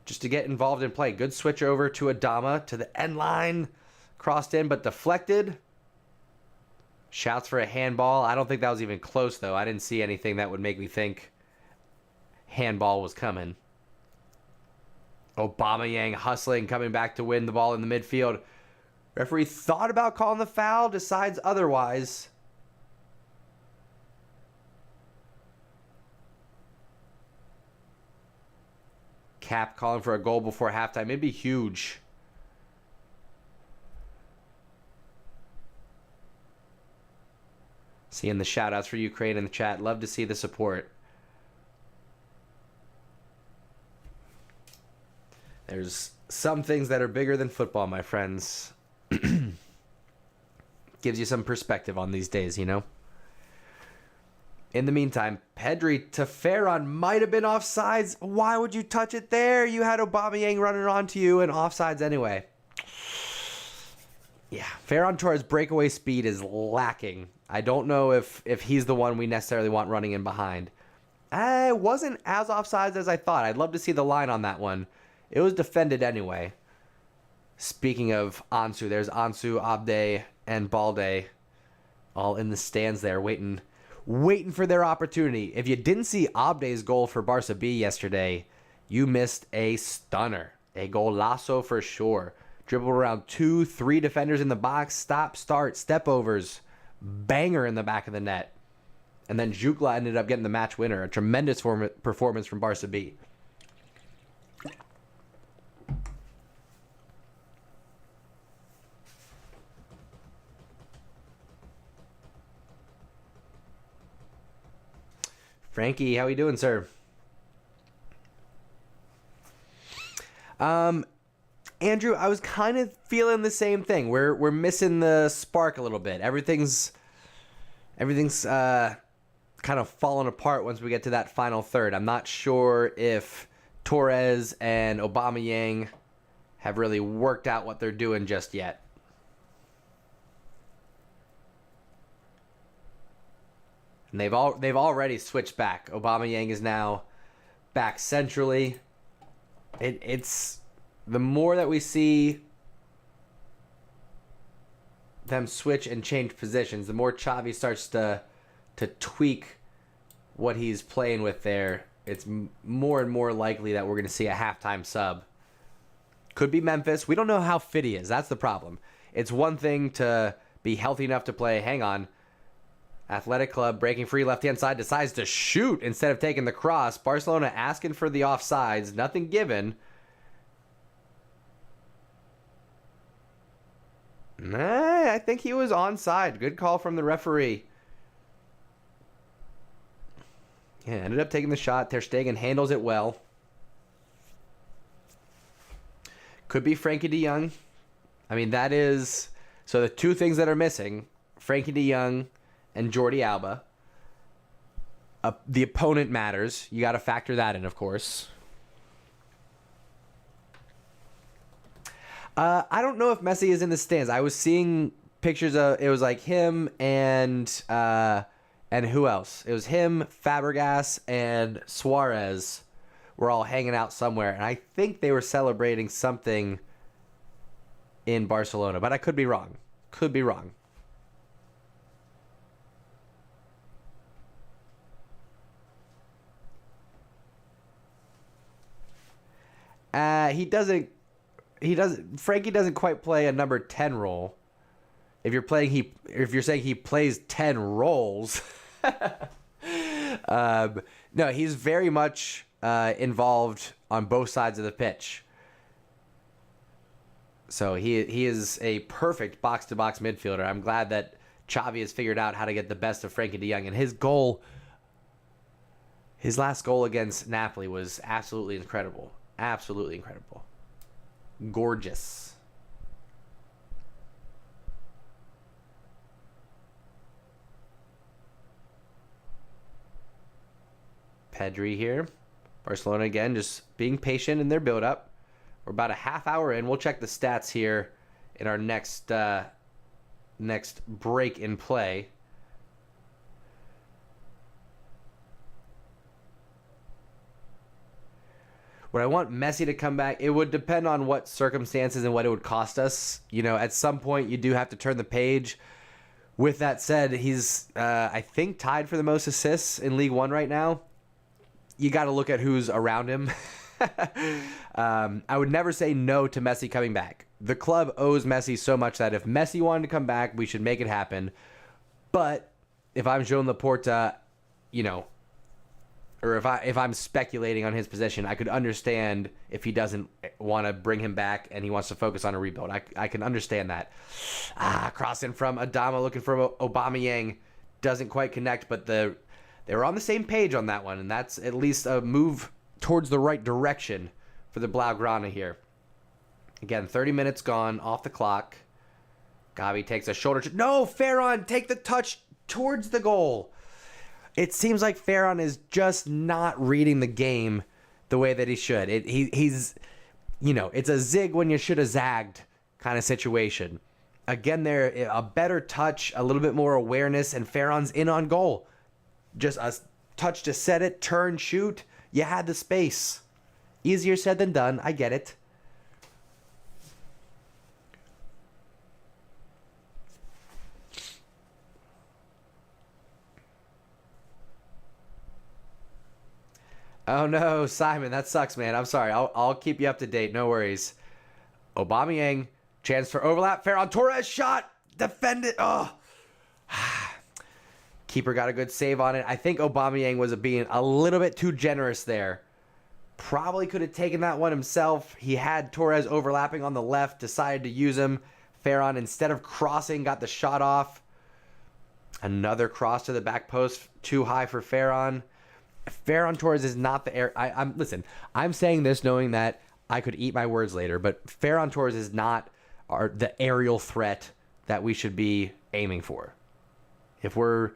just to get involved in play. Good switch over to Adama to the end line. Crossed in, but deflected. Shouts for a handball. I don't think that was even close, though. I didn't see anything that would make me think handball was coming. Aubameyang hustling, coming back to win the ball in the midfield. Referee thought about calling the foul, decides otherwise. Cap calling for a goal before halftime. It'd be huge. Seeing the shout outs for Ukraine in the chat. Love to see the support. There's some things that are bigger than football, my friends. Gives you some perspective on these days, you know? In the meantime, Pedri to Ferran might have been offsides. Why would you touch it there? You had Aubameyang running onto you and offsides anyway. Yeah, Ferran Torres' breakaway speed is lacking. I don't know if he's the one we necessarily want running in behind. It wasn't as offsides as I thought. I'd love to see the line on that one. It was defended anyway. Speaking of Ansu, there's Ansu, Abde, and Balde all in the stands there waiting for their opportunity. If you didn't see Abde's goal for Barca B yesterday, you missed a stunner. A golazo for sure. Dribbled around 2-3 defenders in the box. Stop, start, step overs. Banger in the back of the net. And then Jukla ended up getting the match winner. A tremendous performance from Barca B. Frankie, how you doing, sir? Andrew, I was kind of feeling the same thing. We're missing the spark a little bit. Everything's kind of falling apart once we get to that final third. I'm not sure if Torres and Aubameyang have really worked out what they're doing just yet. And they've already switched back. Aubameyang is now back centrally. It's the more that we see them switch and change positions, the more Xavi starts to tweak what he's playing with there. It's more and more likely that we're going to see a halftime sub. Could be Memphis. We don't know how fit he is. That's the problem. It's one thing to be healthy enough to play. Hang on. Athletic Club breaking free left-hand side, decides to shoot instead of taking the cross. Barcelona asking for the offsides. Nothing given. Nah, I think he was onside. Good call from the referee. Yeah, ended up taking the shot. Ter Stegen handles it well. Could be Frankie de Jong. I mean, that is... So the two things that are missing, Frankie de Jong and Jordi Alba. The opponent matters. You got to factor that in, of course. I don't know if Messi is in the stands. I was seeing pictures of... It was like him and who else? It was him, Fabregas, and Suarez were all hanging out somewhere. And I think they were celebrating something in Barcelona. But I could be wrong. Could be wrong. Frankie doesn't quite play a number 10 role. If you're saying he plays 10 roles, no, he's very much involved on both sides of the pitch. So he is a perfect box-to-box midfielder. I'm glad that Xavi has figured out how to get the best of Frankie de Jong. And his last goal against Napoli was absolutely incredible. Absolutely incredible. Gorgeous. Pedri here. Barcelona again just being patient in their build-up. We're about a half hour in. We'll check the stats here in our next break in play. Would I want Messi to come back? It would depend on what circumstances and what it would cost us. You know, at some point you do have to turn the page. With that said, he's, I think, tied for the most assists in League One right now. You got to look at who's around him. I would never say no to Messi coming back. The club owes Messi so much that if Messi wanted to come back, we should make it happen. But if I'm Joan Laporta, you know, or if I'm speculating on his position, I could understand if he doesn't want to bring him back and he wants to focus on a rebuild. I can understand that. Crossing from Adama, looking for Aubameyang. doesn't quite connect, but they were on the same page on that one, and that's at least a move towards the right direction for the Blaugrana here. Again, 30 minutes gone off the clock. Gavi takes a shoulder. No, Ferran, take the touch towards the goal. It seems like Ferran is just not reading the game the way that he should. He's, it's a zig when you should have zagged kind of situation. Again, there, a better touch, a little bit more awareness, and Ferran's in on goal. Just a touch to set it, turn, shoot. You had the space. Easier said than done. I get it. Oh no, Simon, that sucks, man. I'm sorry. I'll keep you up to date. No worries. Aubameyang, chance for overlap. Ferran Torres shot. Defend it. Oh. Keeper got a good save on it. I think Aubameyang was being a little bit too generous there. Probably could have taken that one himself. He had Torres overlapping on the left, decided to use him. Ferran, instead of crossing, got the shot off. Another cross to the back post. Too high for Ferran. Ferran Torres is not the air. I'm saying this knowing that I could eat my words later, but Ferran Torres is not the aerial threat that we should be aiming for. If we're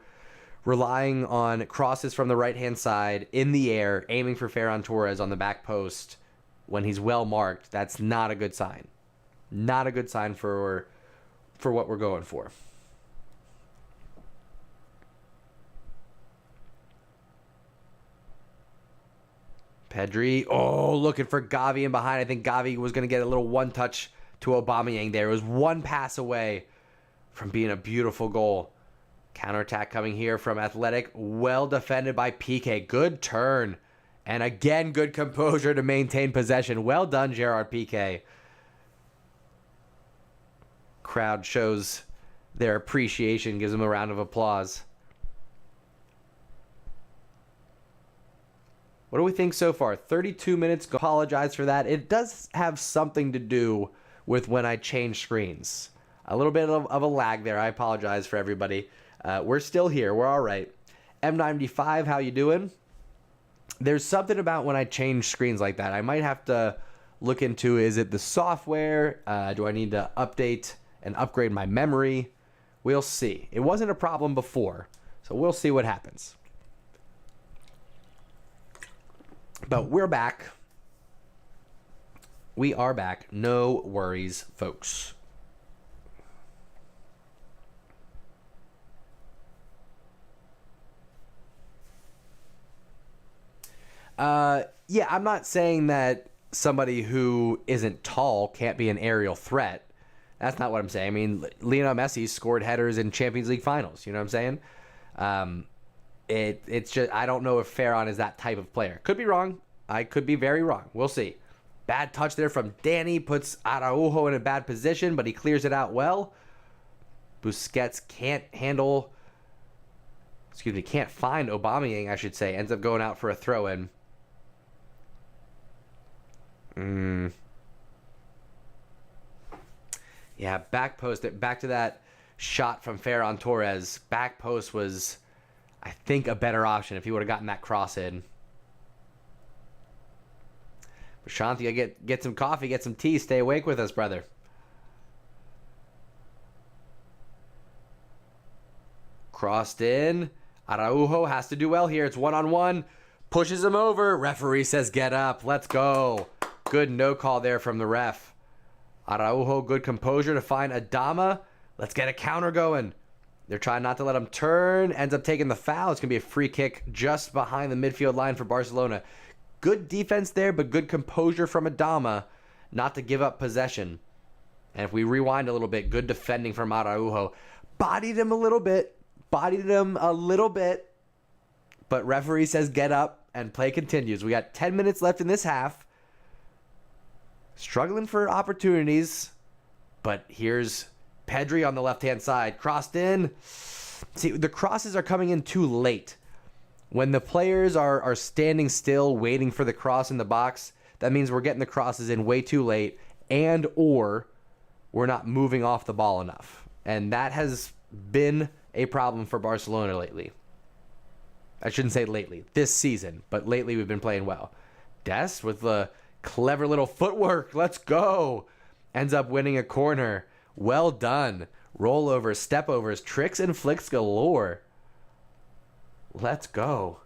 relying on crosses from the right-hand side in the air, aiming for Ferran Torres on the back post when he's well marked, that's not a good sign. Not a good sign for what we're going for. Pedri, looking for Gavi in behind. I think Gavi was going to get a little one-touch to Aubameyang there. It was one pass away from being a beautiful goal. Counterattack coming here from Athletic. Well defended by Piqué. Good turn. And again, good composure to maintain possession. Well done, Gerard Piqué. Crowd shows their appreciation, gives them a round of applause. What do we think so far? 32 minutes. Apologize for that. It does have something to do with when I change screens. A little bit of a lag there. I apologize for everybody. We're still here. We're all right. M95, how you doing? There's something about when I change screens like that. I might have to look into, is it the software? Do I need to update and upgrade my memory? We'll see. It wasn't a problem before, so we'll see what happens. But we're back. We are back. No worries, folks. Yeah, I'm not saying that somebody who isn't tall can't be an aerial threat. That's not what I'm saying. I mean, Lionel Messi scored headers in Champions League finals. You know what I'm saying? It's just, I don't know if Ferran is that type of player. Could be wrong. I could be very wrong. We'll see. Bad touch there from Danny. Puts Araujo in a bad position, but he clears it out well. Busquets can't find Aubameyang, I should say. Ends up going out for a throw-in. Yeah, back post. Back to that shot from Ferran Torres. Back post was, I think, a better option if he would have gotten that cross in. Shanti, get some coffee, get some tea. Stay awake with us, brother. Crossed in. Araujo has to do well here. It's one-on-one. Pushes him over. Referee says get up. Let's go. Good no call there from the ref. Araujo, good composure to find Adama. Let's get a counter going. They're trying not to let him turn. Ends up taking the foul. It's going to be a free kick just behind the midfield line for Barcelona. Good defense there, but good composure from Adama not to give up possession. And if we rewind a little bit, good defending from Araujo. Bodied him a little bit. But referee says get up, and play continues. We got 10 minutes left in this half. Struggling for opportunities. But here's Pedri on the left-hand side. Crossed in. See, the crosses are coming in too late. When the players are standing still, waiting for the cross in the box, that means we're getting the crosses in way too late, and or we're not moving off the ball enough. And that has been a problem for Barcelona lately. I shouldn't say lately, this season, but lately we've been playing well. Dest with the clever little footwork. Let's go. Ends up winning a corner. Well done. Rollovers, stepovers, tricks and flicks galore. Let's go.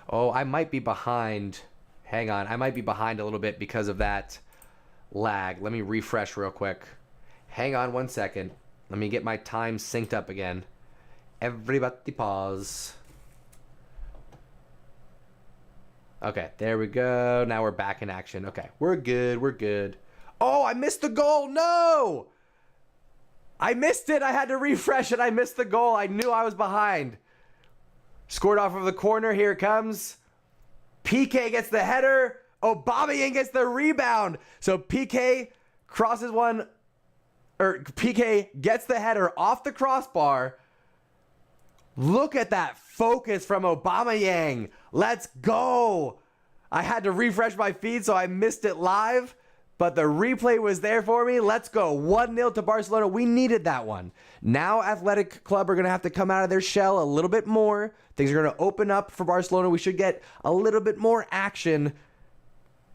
Oh, I might be behind. Hang on. I might be behind a little bit because of that lag. Let me refresh real quick. Hang on 1 second. Let me get my time synced up again. Everybody pause. Okay, there we go. Now we're back in action. Okay, we're good. We're good. Oh, I missed the goal. No! I missed it. I had to refresh it. I missed the goal. I knew I was behind. Scored off of the corner. Here it comes. PK gets the header. Aubameyang gets the rebound. So PK crosses one, or PK gets the header off the crossbar. Look at that focus from Aubameyang. Let's go. I had to refresh my feed, so I missed it live, but the replay was there for me. Let's go. 1-0 to Barcelona. We needed that one. Now Athletic Club are going to have to come out of their shell a little bit more. Things are going to open up for Barcelona. We should get a little bit more action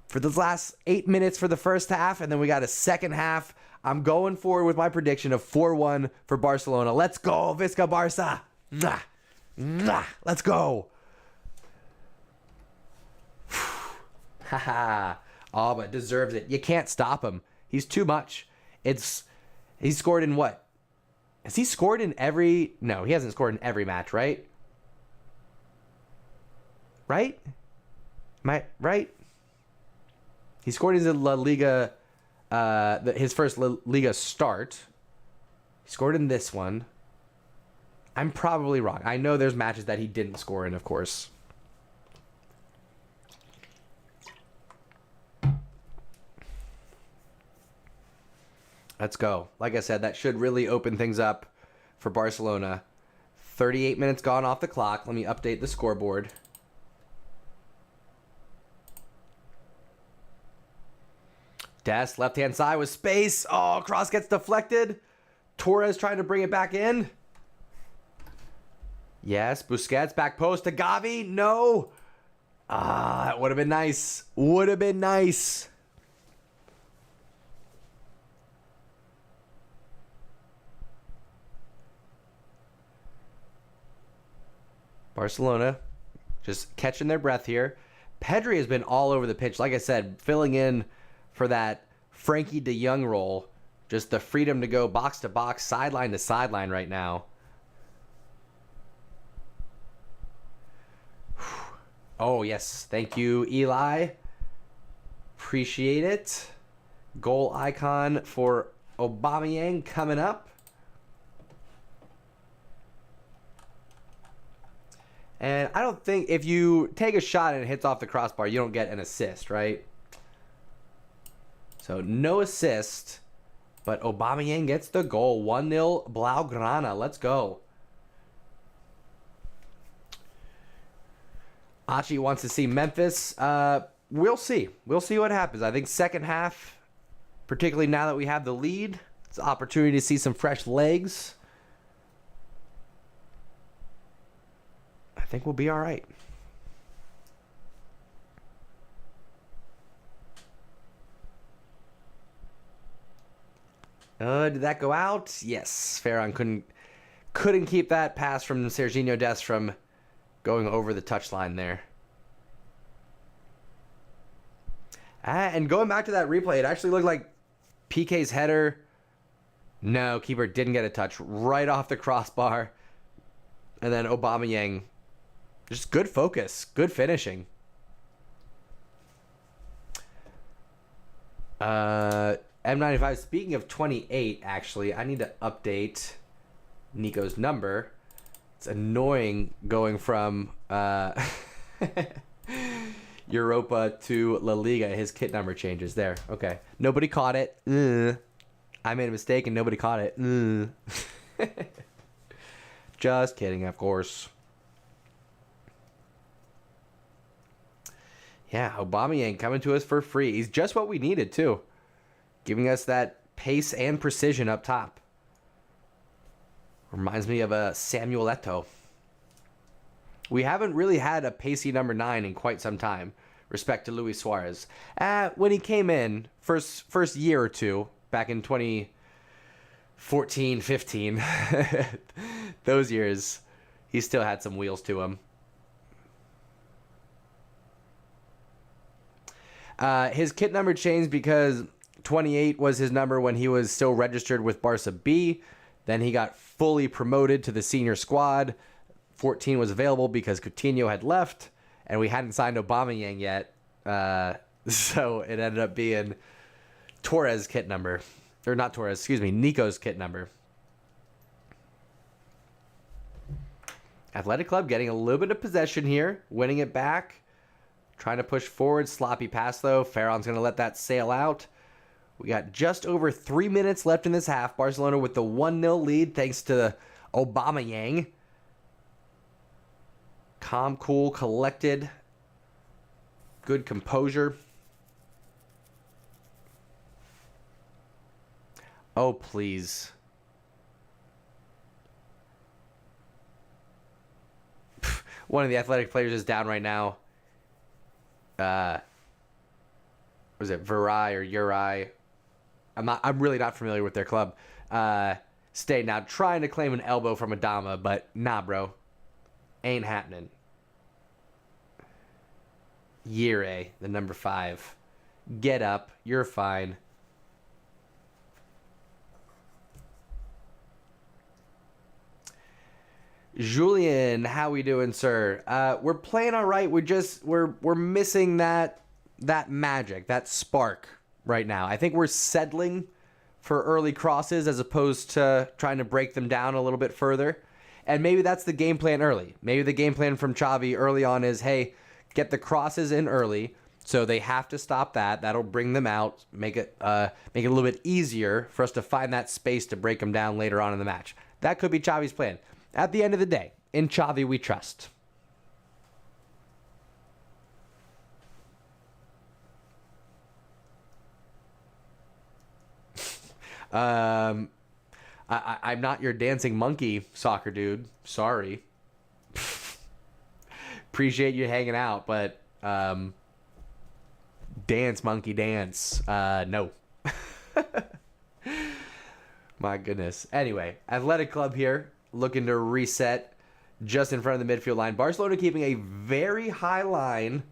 for the last 8 minutes for the first half, and then we got a second half. I'm going forward with my prediction of 4-1 for Barcelona. Let's go, Visca Barça. Mwah. Mwah. Let's go. Haha. Oh, but deserves it. You can't stop him. He's too much. He's scored in what? Has he scored in every... No, he hasn't scored in every match, right? Right? Right? He scored in the La Liga, his first La Liga start. He scored in this one. I'm probably wrong. I know there's matches that he didn't score in, of course. Let's go. Like I said, that should really open things up for Barcelona. 38 minutes gone off the clock. Let me update the scoreboard. Dest, left-hand side with space. Oh, cross gets deflected. Torres trying to bring it back in. Yes, Busquets, back post to Gavi. No. Ah, that would have been nice. Would have been nice. Barcelona just catching their breath here. Pedri has been all over the pitch. Like I said, filling in for that Frankie de Jong role. Just the freedom to go box to box, sideline to sideline right now. Oh, yes. Thank you, Eli. Appreciate it. Goal icon for Aubameyang coming up. And I don't think if you take a shot and it hits off the crossbar, you don't get an assist, right? So no assist, but Aubameyang gets the goal. 1-0 Blaugrana. Let's go. Achi wants to see Memphis. We'll see. We'll see what happens. I think second half, particularly now that we have the lead, it's an opportunity to see some fresh legs. I think we'll be all right. Did that go out? Yes. Ferran couldn't keep that pass from Serginho Dest from going over the touchline there. And going back to that replay, it actually looked like PK's header. No, keeper didn't get a touch. Right off the crossbar. And then Aubameyang. Just good focus. Good finishing. M95, speaking of 28, actually, I need to update Nico's number. It's annoying going from Europa to La Liga. His kit number changes there. Okay. Nobody caught it. I made a mistake and nobody caught it. Just kidding, of course. Yeah, Aubameyang coming to us for free. He's just what we needed, too. Giving us that pace and precision up top. Reminds me of a Samuel Eto'o. We haven't really had a pacey number 9 in quite some time. Respect to Luis Suarez. When he came in, first year or two, back in 2014, 15, those years, he still had some wheels to him. His kit number changed because 28 was his number when he was still registered with Barca B. Then he got fully promoted to the senior squad. 14 was available because Coutinho had left, and we hadn't signed Aubameyang yet. So it ended up being Torres' kit number. Or not Torres, excuse me, Nico's kit number. Athletic Club getting a little bit of possession here, winning it back. Trying to push forward. Sloppy pass, though. Ferron's going to let that sail out. We got just over 3 minutes left in this half. Barcelona with the 1-0 lead thanks to Aubameyang. Calm, cool, collected. Good composure. Oh, please. One of the Athletic players is down right now. Was it Virai or Uri? I'm really not familiar with their club. Stay now trying to claim an elbow from Adama, but nah, bro. Ain't happening. Ure, the number 5. Get up. You're fine. Julian, how we doing, sir? We're playing all right. We're missing that magic, that spark right now. I think we're settling for early crosses as opposed to trying to break them down a little bit further. And maybe that's the game plan early. Maybe the game plan from Xavi early on is, hey, get the crosses in early, so they have to stop that. That'll bring them out, make it a little bit easier for us to find that space to break them down later on in the match. That could be Xavi's plan. At the end of the day, in Xavi we trust. I'm not your dancing monkey, soccer dude. Sorry. Appreciate you hanging out, but dance, monkey, dance. No. My goodness. Anyway, Athletic Club here, looking to reset just in front of the midfield line. Barcelona keeping a very high line.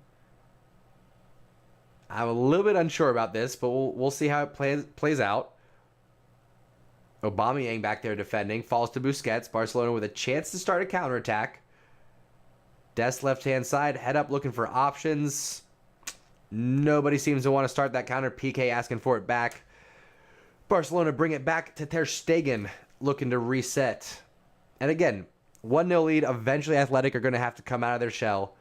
I'm a little bit unsure about this, but we'll see how it plays out. Aubameyang back there defending. Falls to Busquets. Barcelona with a chance to start a counterattack. Dest left-hand side. Head up looking for options. Nobody seems to want to start that counter. PK asking for it back. Barcelona bring it back to Ter Stegen looking to reset. And again, 1-0 lead. Eventually Athletic are going to have to come out of their shell.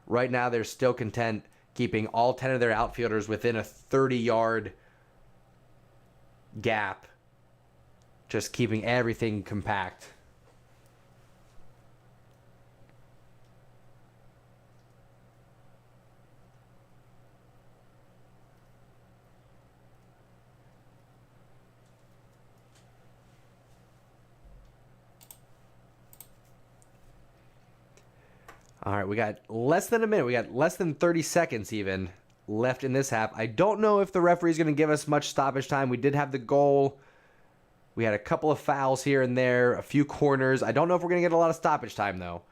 Right now they're still content keeping all 10 of their outfielders within a 30-yard gap. Just keeping everything compact. All right, we got less than a minute. We got less than 30 seconds even left in this half. I don't know if the referee's going to give us much stoppage time. We did have the goal. We had a couple of fouls here and there, a few corners. I don't know if we're going to get a lot of stoppage time, though.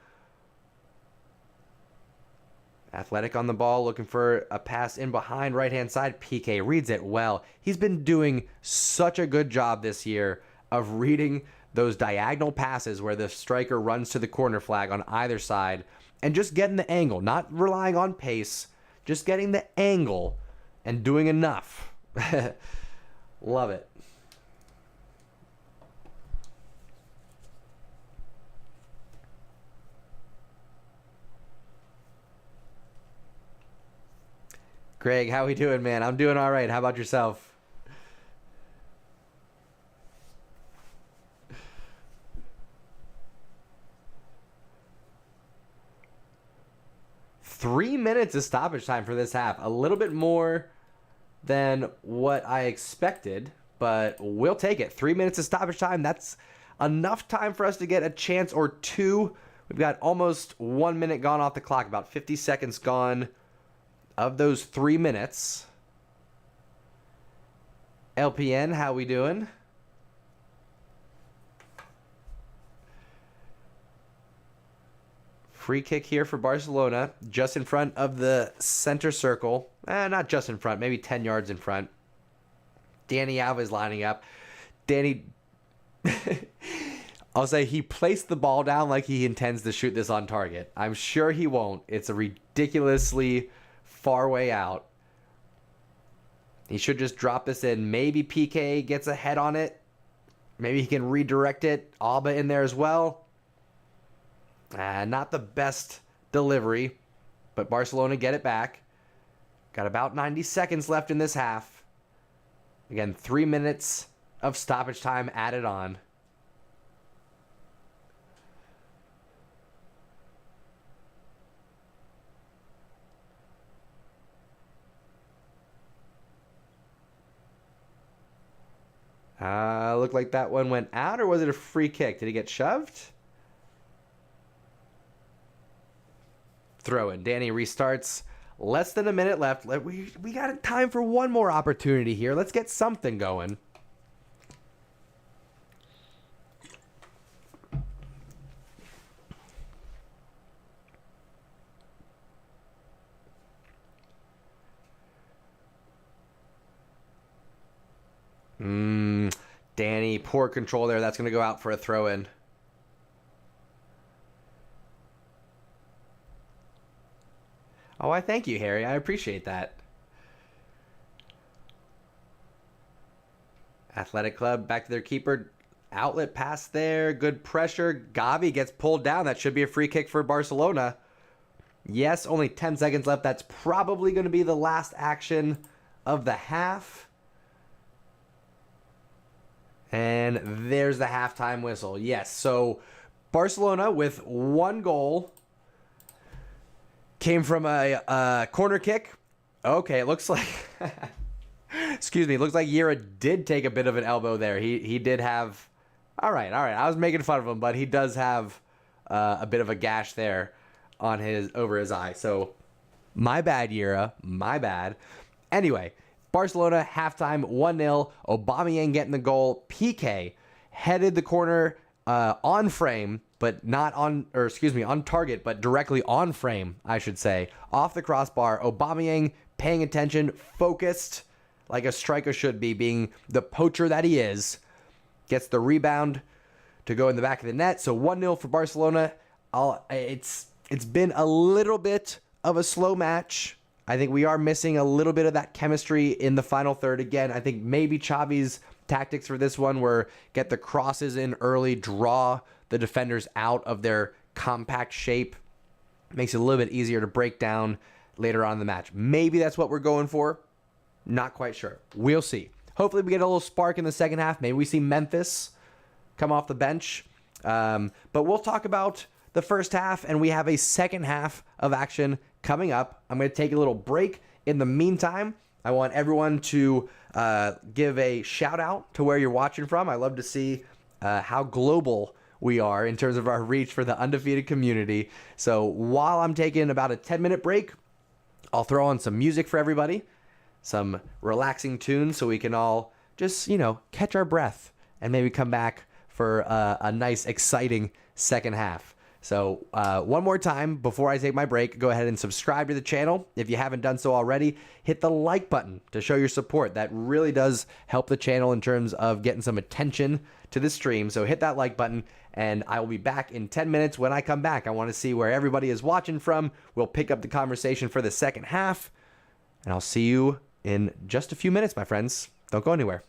Athletic on the ball, looking for a pass in behind, right-hand side. PK reads it well. He's been doing such a good job this year of reading those diagonal passes where the striker runs to the corner flag on either side and just getting the angle, not relying on pace, just getting the angle and doing enough. Love it. Greg, how we doing, man? I'm doing all right. How about yourself? Three minutes of stoppage time for this half. A little bit more than what I expected. but we'll take it. 3 minutes of stoppage time. That's enough time for us to get a chance or two. We've got almost 1 minute gone off the clock, about 50 seconds gone of those 3 minutes. LPN, how we doing? Free kick here for Barcelona, just in front of the center circle. Not just in front, maybe 10 yards in front. Dani Alves lining up. Danny, I'll say he placed the ball down like he intends to shoot this on target. I'm sure he won't. It's a ridiculously far way out. He should just drop this in. Maybe PK gets a head on it. Maybe he can redirect it. Alba in there as well. Not the best delivery, but Barcelona get it back. Got about 90 seconds left in this half. Again, 3 minutes of stoppage time added on. Looked like that one went out, or was it a free kick? Did he get shoved? Throw in. Danny restarts. Less than a minute left. We got time for one more opportunity here. Let's get something going. Danny, poor control there. That's going to go out for a throw in. Oh, I thank you, Harry. I appreciate that. Athletic Club back to their keeper. Outlet pass there. Good pressure. Gavi gets pulled down. That should be a free kick for Barcelona. Yes, only 10 seconds left. That's probably going to be the last action of the half. And there's the halftime whistle. Yes, so Barcelona with one goal. Came from a corner kick. Okay, it looks like... Excuse me. It looks like Yera did take a bit of an elbow there. He did have... All right. I was making fun of him, but he does have a bit of a gash there on over his eye. So, my bad, Yera. My bad. Anyway, Barcelona, halftime, 1-0. Aubameyang getting the goal. PK headed the corner on frame, but not on, or excuse me, on target, but directly on frame, I should say. Off the crossbar. Aubameyang paying attention, focused, like a striker should be, being the poacher that he is. Gets the rebound to go in the back of the net. So 1-0 for Barcelona. It's been a little bit of a slow match. I think we are missing a little bit of that chemistry in the final third. Again, I think maybe Xavi's tactics for this one were get the crosses in early, draw the defenders out of their compact shape. Makes it a little bit easier to break down later on in the match. Maybe that's what we're going for. Not quite sure. We'll see. Hopefully we get a little spark in the second half. Maybe we see Memphis come off the bench. But we'll talk about the first half, and we have a second half of action coming up. I'm going to take a little break. In the meantime, I want everyone to give a shout out to where you're watching from. I love to see how global we are in terms of our reach for the undefeated community. So while I'm taking about a 10-minute break, I'll throw on some music for everybody, some relaxing tunes, so we can all just, catch our breath and maybe come back for a nice, exciting second half. So one more time before I take my break, go ahead and subscribe to the channel. If you haven't done so already, hit the like button to show your support. That really does help the channel in terms of getting some attention to the stream. So hit that like button, and I will be back in 10 minutes. When I come back, I want to see where everybody is watching from. We'll pick up the conversation for the second half, and I'll see you in just a few minutes, my friends. Don't go anywhere.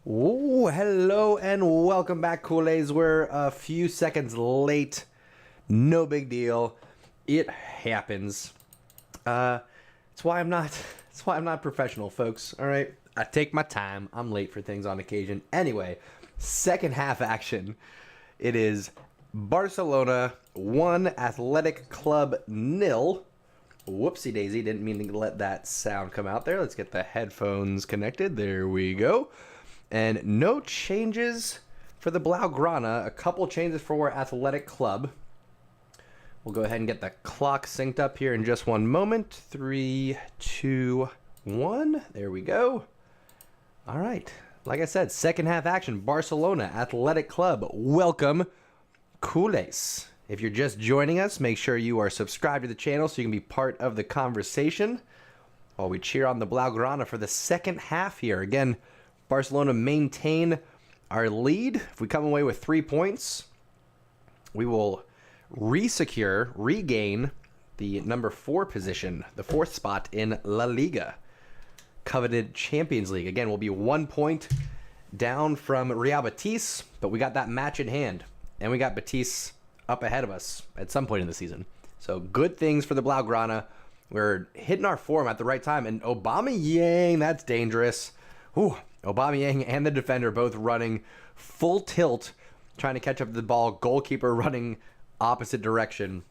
Ooh, hello and welcome back, Culers. We're a few seconds late. No big deal. It happens. It's why I'm not professional, folks. All right, I take my time. I'm late for things on occasion. Anyway, second half action. It is Barcelona 1, Athletic Club 0. Whoopsie daisy, didn't mean to let that sound come out there. Let's get the headphones connected. There we go. And no changes for the Blaugrana. A couple changes for Athletic Club. We'll go ahead and get the clock synced up here in just one moment. 3, 2, 1. There we go. All right. Like I said, second half action. Barcelona Athletic Club. Welcome, Culers. If you're just joining us, make sure you are subscribed to the channel so you can be part of the conversation while we cheer on the Blaugrana for the second half here. Again, Barcelona maintain our lead. If we come away with 3 points, we will regain the number 4 position, the 4th spot in La Liga, coveted Champions League. Again, we'll be 1 point down from Real Betis, but we got that match in hand, and we got Betis up ahead of us at some point in the season. So good things for the Blaugrana. We're hitting our form at the right time. And Aubameyang, that's dangerous. Ooh, Aubameyang and the defender both running full tilt, trying to catch up to the ball. Goalkeeper running opposite direction.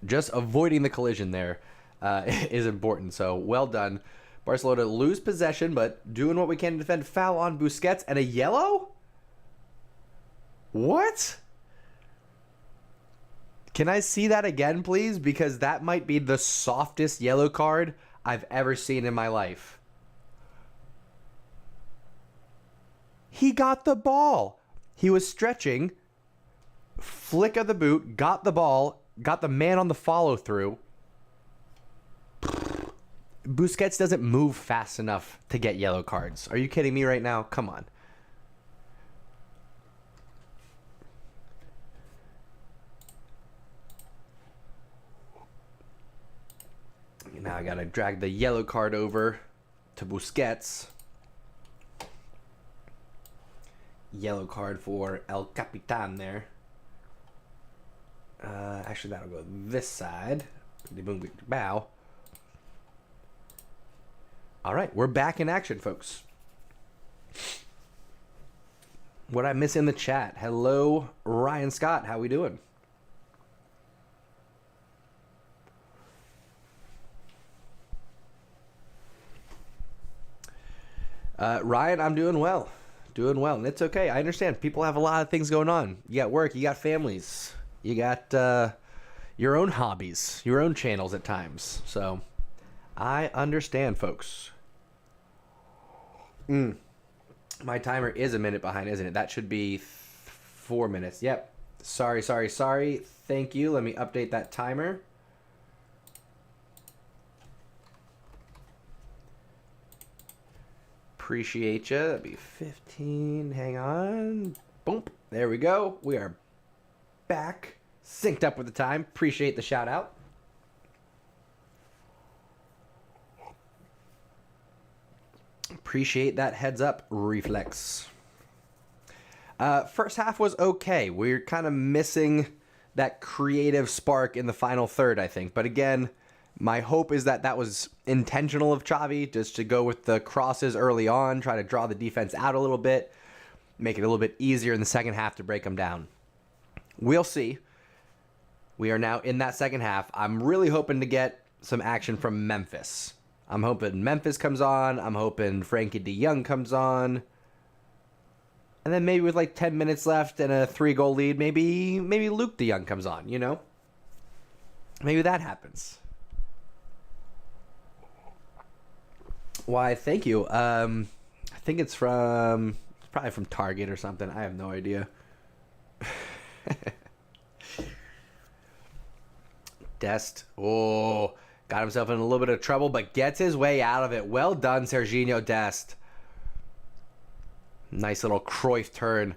Just avoiding the collision there is important. So well done. Barcelona lose possession, but doing what we can to defend. Foul on Busquets and a yellow? What? Can I see that again, please? Because that might be the softest yellow card I've ever seen in my life. He got the ball. He was stretching. Flick of the boot. Got the ball. Got the man on the follow through. Busquets doesn't move fast enough to get yellow cards. Are you kidding me right now? Come on. Now I gotta drag the yellow card over to Busquets. Yellow card for El Capitan there. Actually, that'll go this side. Bow. All right, we're back in action, folks. What I miss in the chat? Hello, Ryan Scott. How we doing? Ryan, I'm doing well. Doing well. And it's okay. I understand. People have a lot of things going on. You got work. You got families. You got your own hobbies. Your own channels at times. So I understand, folks. My timer is a minute behind, isn't it? That should be 4 minutes. Yep. Sorry. Thank you. Let me update that timer. Appreciate you. That'd be 15. Hang on. Boom. There we go. We are back. Synced up with the time. Appreciate the shout out. Appreciate that heads up reflex. First half was okay. We're kind of missing that creative spark in the final third, I think. But again, my hope is that that was intentional of Xavi, just to go with the crosses early on, try to draw the defense out a little bit, make it a little bit easier in the second half to break them down. We'll see. We are now in that second half. I'm really hoping to get some action from Memphis. I'm hoping Memphis comes on. I'm hoping Frankie de Jong comes on. And then maybe with like 10 minutes left and a 3-goal lead, maybe Luke de Jong comes on, you know? Maybe that happens. Why, thank you. I think it's probably from Target or something. I have no idea. Dest. Oh, got himself in a little bit of trouble, but gets his way out of it. Well done, Serginho Dest. Nice little Cruyff turn.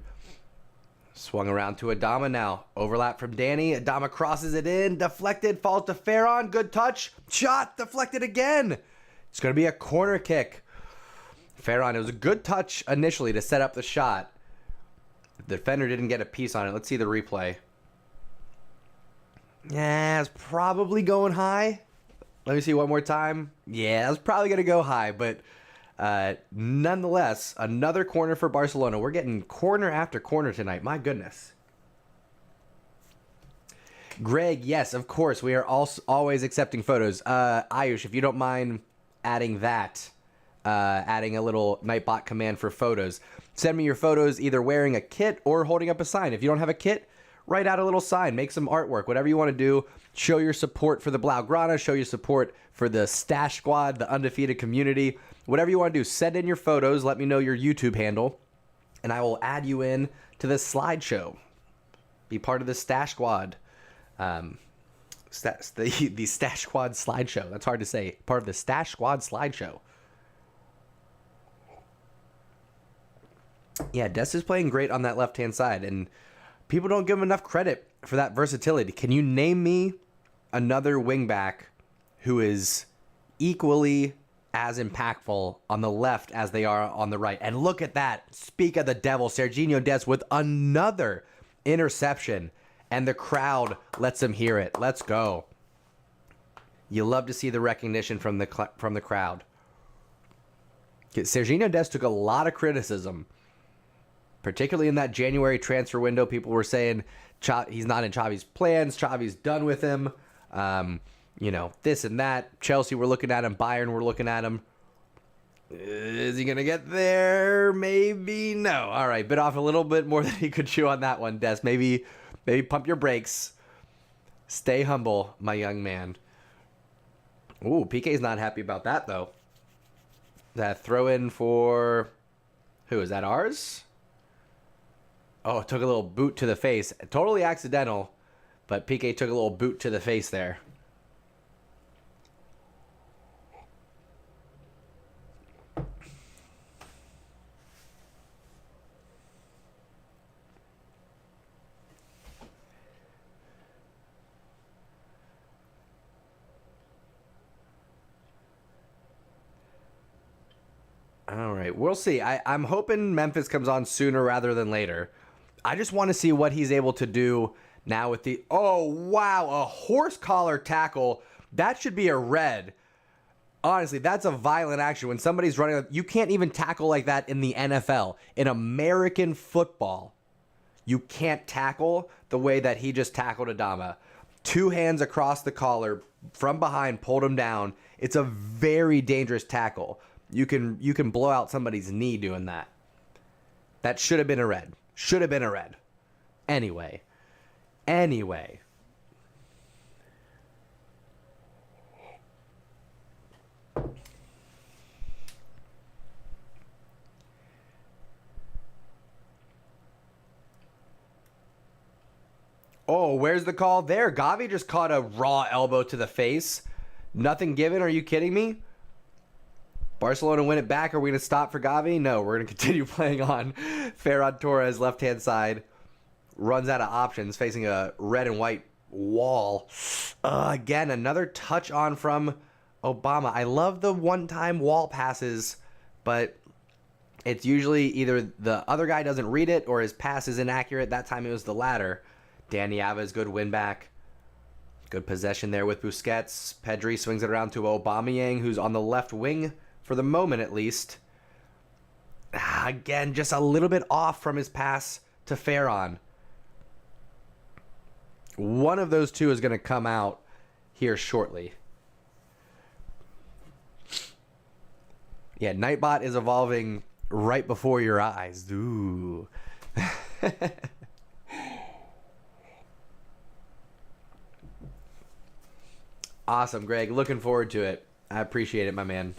Swung around to Adama now. Overlap from Danny. Adama crosses it in. Deflected. Falls to Ferran. Good touch. Shot. Deflected again. It's going to be a corner kick. Ferran, it was a good touch initially to set up the shot. The defender didn't get a piece on it. Let's see the replay. Yeah, it's probably going high. Let me see one more time. Yeah, it's probably going to go high, but nonetheless, another corner for Barcelona. We're getting corner after corner tonight. My goodness. Greg, yes, of course. We are always accepting photos. Ayush, if you don't mind adding that, adding a little Nightbot command for photos. Send me your photos either wearing a kit or holding up a sign. If you don't have a kit, write out a little sign, make some artwork, whatever you want to do. Show your support for the Blaugrana, show your support for the Stash Squad, the undefeated community. Whatever you want to do, send in your photos, let me know your YouTube handle, and I will add you in to the slideshow. Be part of the Stash Squad. The Stash Squad slideshow. That's hard to say. Part of the Stash Squad slideshow. Yeah, Des is playing great on that left-hand side, and people don't give him enough credit for that versatility. Can you name me another wingback who is equally as impactful on the left as they are on the right? And look at that. Speak of the devil. Serginho Dest with another interception, and the crowd lets him hear it. Let's go. You love to see the recognition from the crowd. Serginho Dest took a lot of criticism, particularly in that January transfer window. People were saying he's not in Xavi's plans. Xavi's done with him. This and that. Chelsea were looking at him. Bayern were looking at him. Is he going to get there? Maybe no. All right, bit off a little bit more than he could chew on that one, Des. Maybe pump your brakes. Stay humble, my young man. Ooh, PK's not happy about that, though. That throw in for... Who, is that ours? Oh, took a little boot to the face. Totally accidental, but PK took a little boot to the face there. All right, we'll see. I'm hoping Memphis comes on sooner rather than later. I just want to see what he's able to do now with the... Oh, wow, a horse collar tackle. That should be a red. Honestly, that's a violent action. When somebody's running... You can't even tackle like that in the NFL. In American football, you can't tackle the way that he just tackled Adama. 2 hands across the collar, from behind, pulled him down. It's a very dangerous tackle. You can blow out somebody's knee doing that. That should have been a red. Should have been a red. Anyway. Oh, where's the call there? Gavi just caught a raw elbow to the face. Nothing given. Are you kidding me? Barcelona win it back. Are we going to stop for Gavi? No, we're going to continue playing on. Ferran Torres, left-hand side, runs out of options, facing a red and white wall. Again, another touch on from Obama. I love the one-time wall passes, but it's usually either the other guy doesn't read it or his pass is inaccurate. That time it was the latter. Dani Alves, good win back. Good possession there with Busquets. Pedri swings it around to Aubameyang, who's on the left wing. For the moment, at least. Again, just a little bit off from his pass to Ferran. One of those two is going to come out here shortly. Yeah, Nightbot is evolving right before your eyes. Ooh. Awesome, Greg. Looking forward to it. I appreciate it, my man.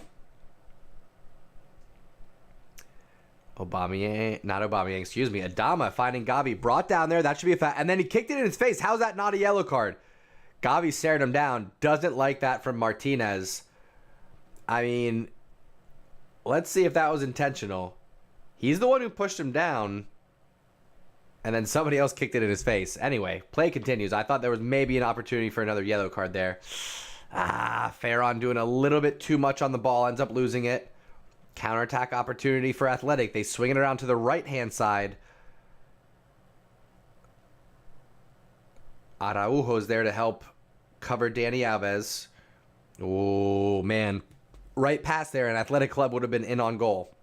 Adama finding Gavi, brought down there. That should be a foul. And then he kicked it in his face. How's that not a yellow card? Gavi stared him down. Doesn't like that from Martinez. I mean, let's see if that was intentional. He's the one who pushed him down. And then somebody else kicked it in his face. Anyway, play continues. I thought there was maybe an opportunity for another yellow card there. Ferran doing a little bit too much on the ball. Ends up losing it. Counterattack opportunity for Athletic. They swing it around to the right-hand side. Araujo's there to help cover Dani Alves. Oh, man. Right past there, and Athletic Club would have been in on goal.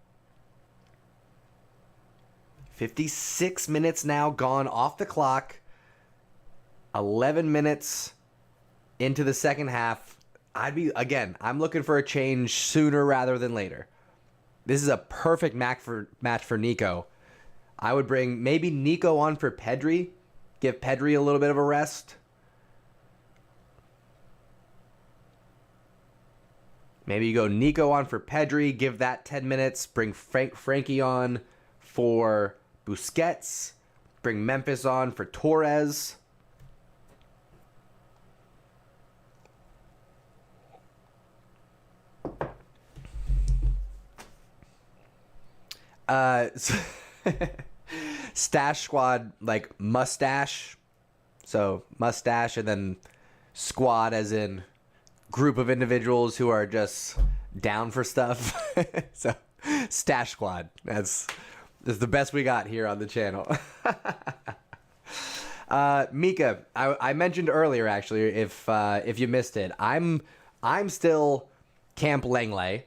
56 minutes now gone off the clock. 11 minutes into the second half. I'm looking for a change sooner rather than later. This is a perfect match for Nico. I would bring maybe Nico on for Pedri. Give Pedri a little bit of a rest. Maybe you go Nico on for Pedri. Give that 10 minutes. Bring Frankie on for Busquets. Bring Memphis on for Torres. Stash squad, like mustache. So mustache, and then squad as in group of individuals who are just down for stuff. So stash squad. That's the best we got here on the channel. Mika, I mentioned earlier, actually, if you missed it, I'm still Camp Langley.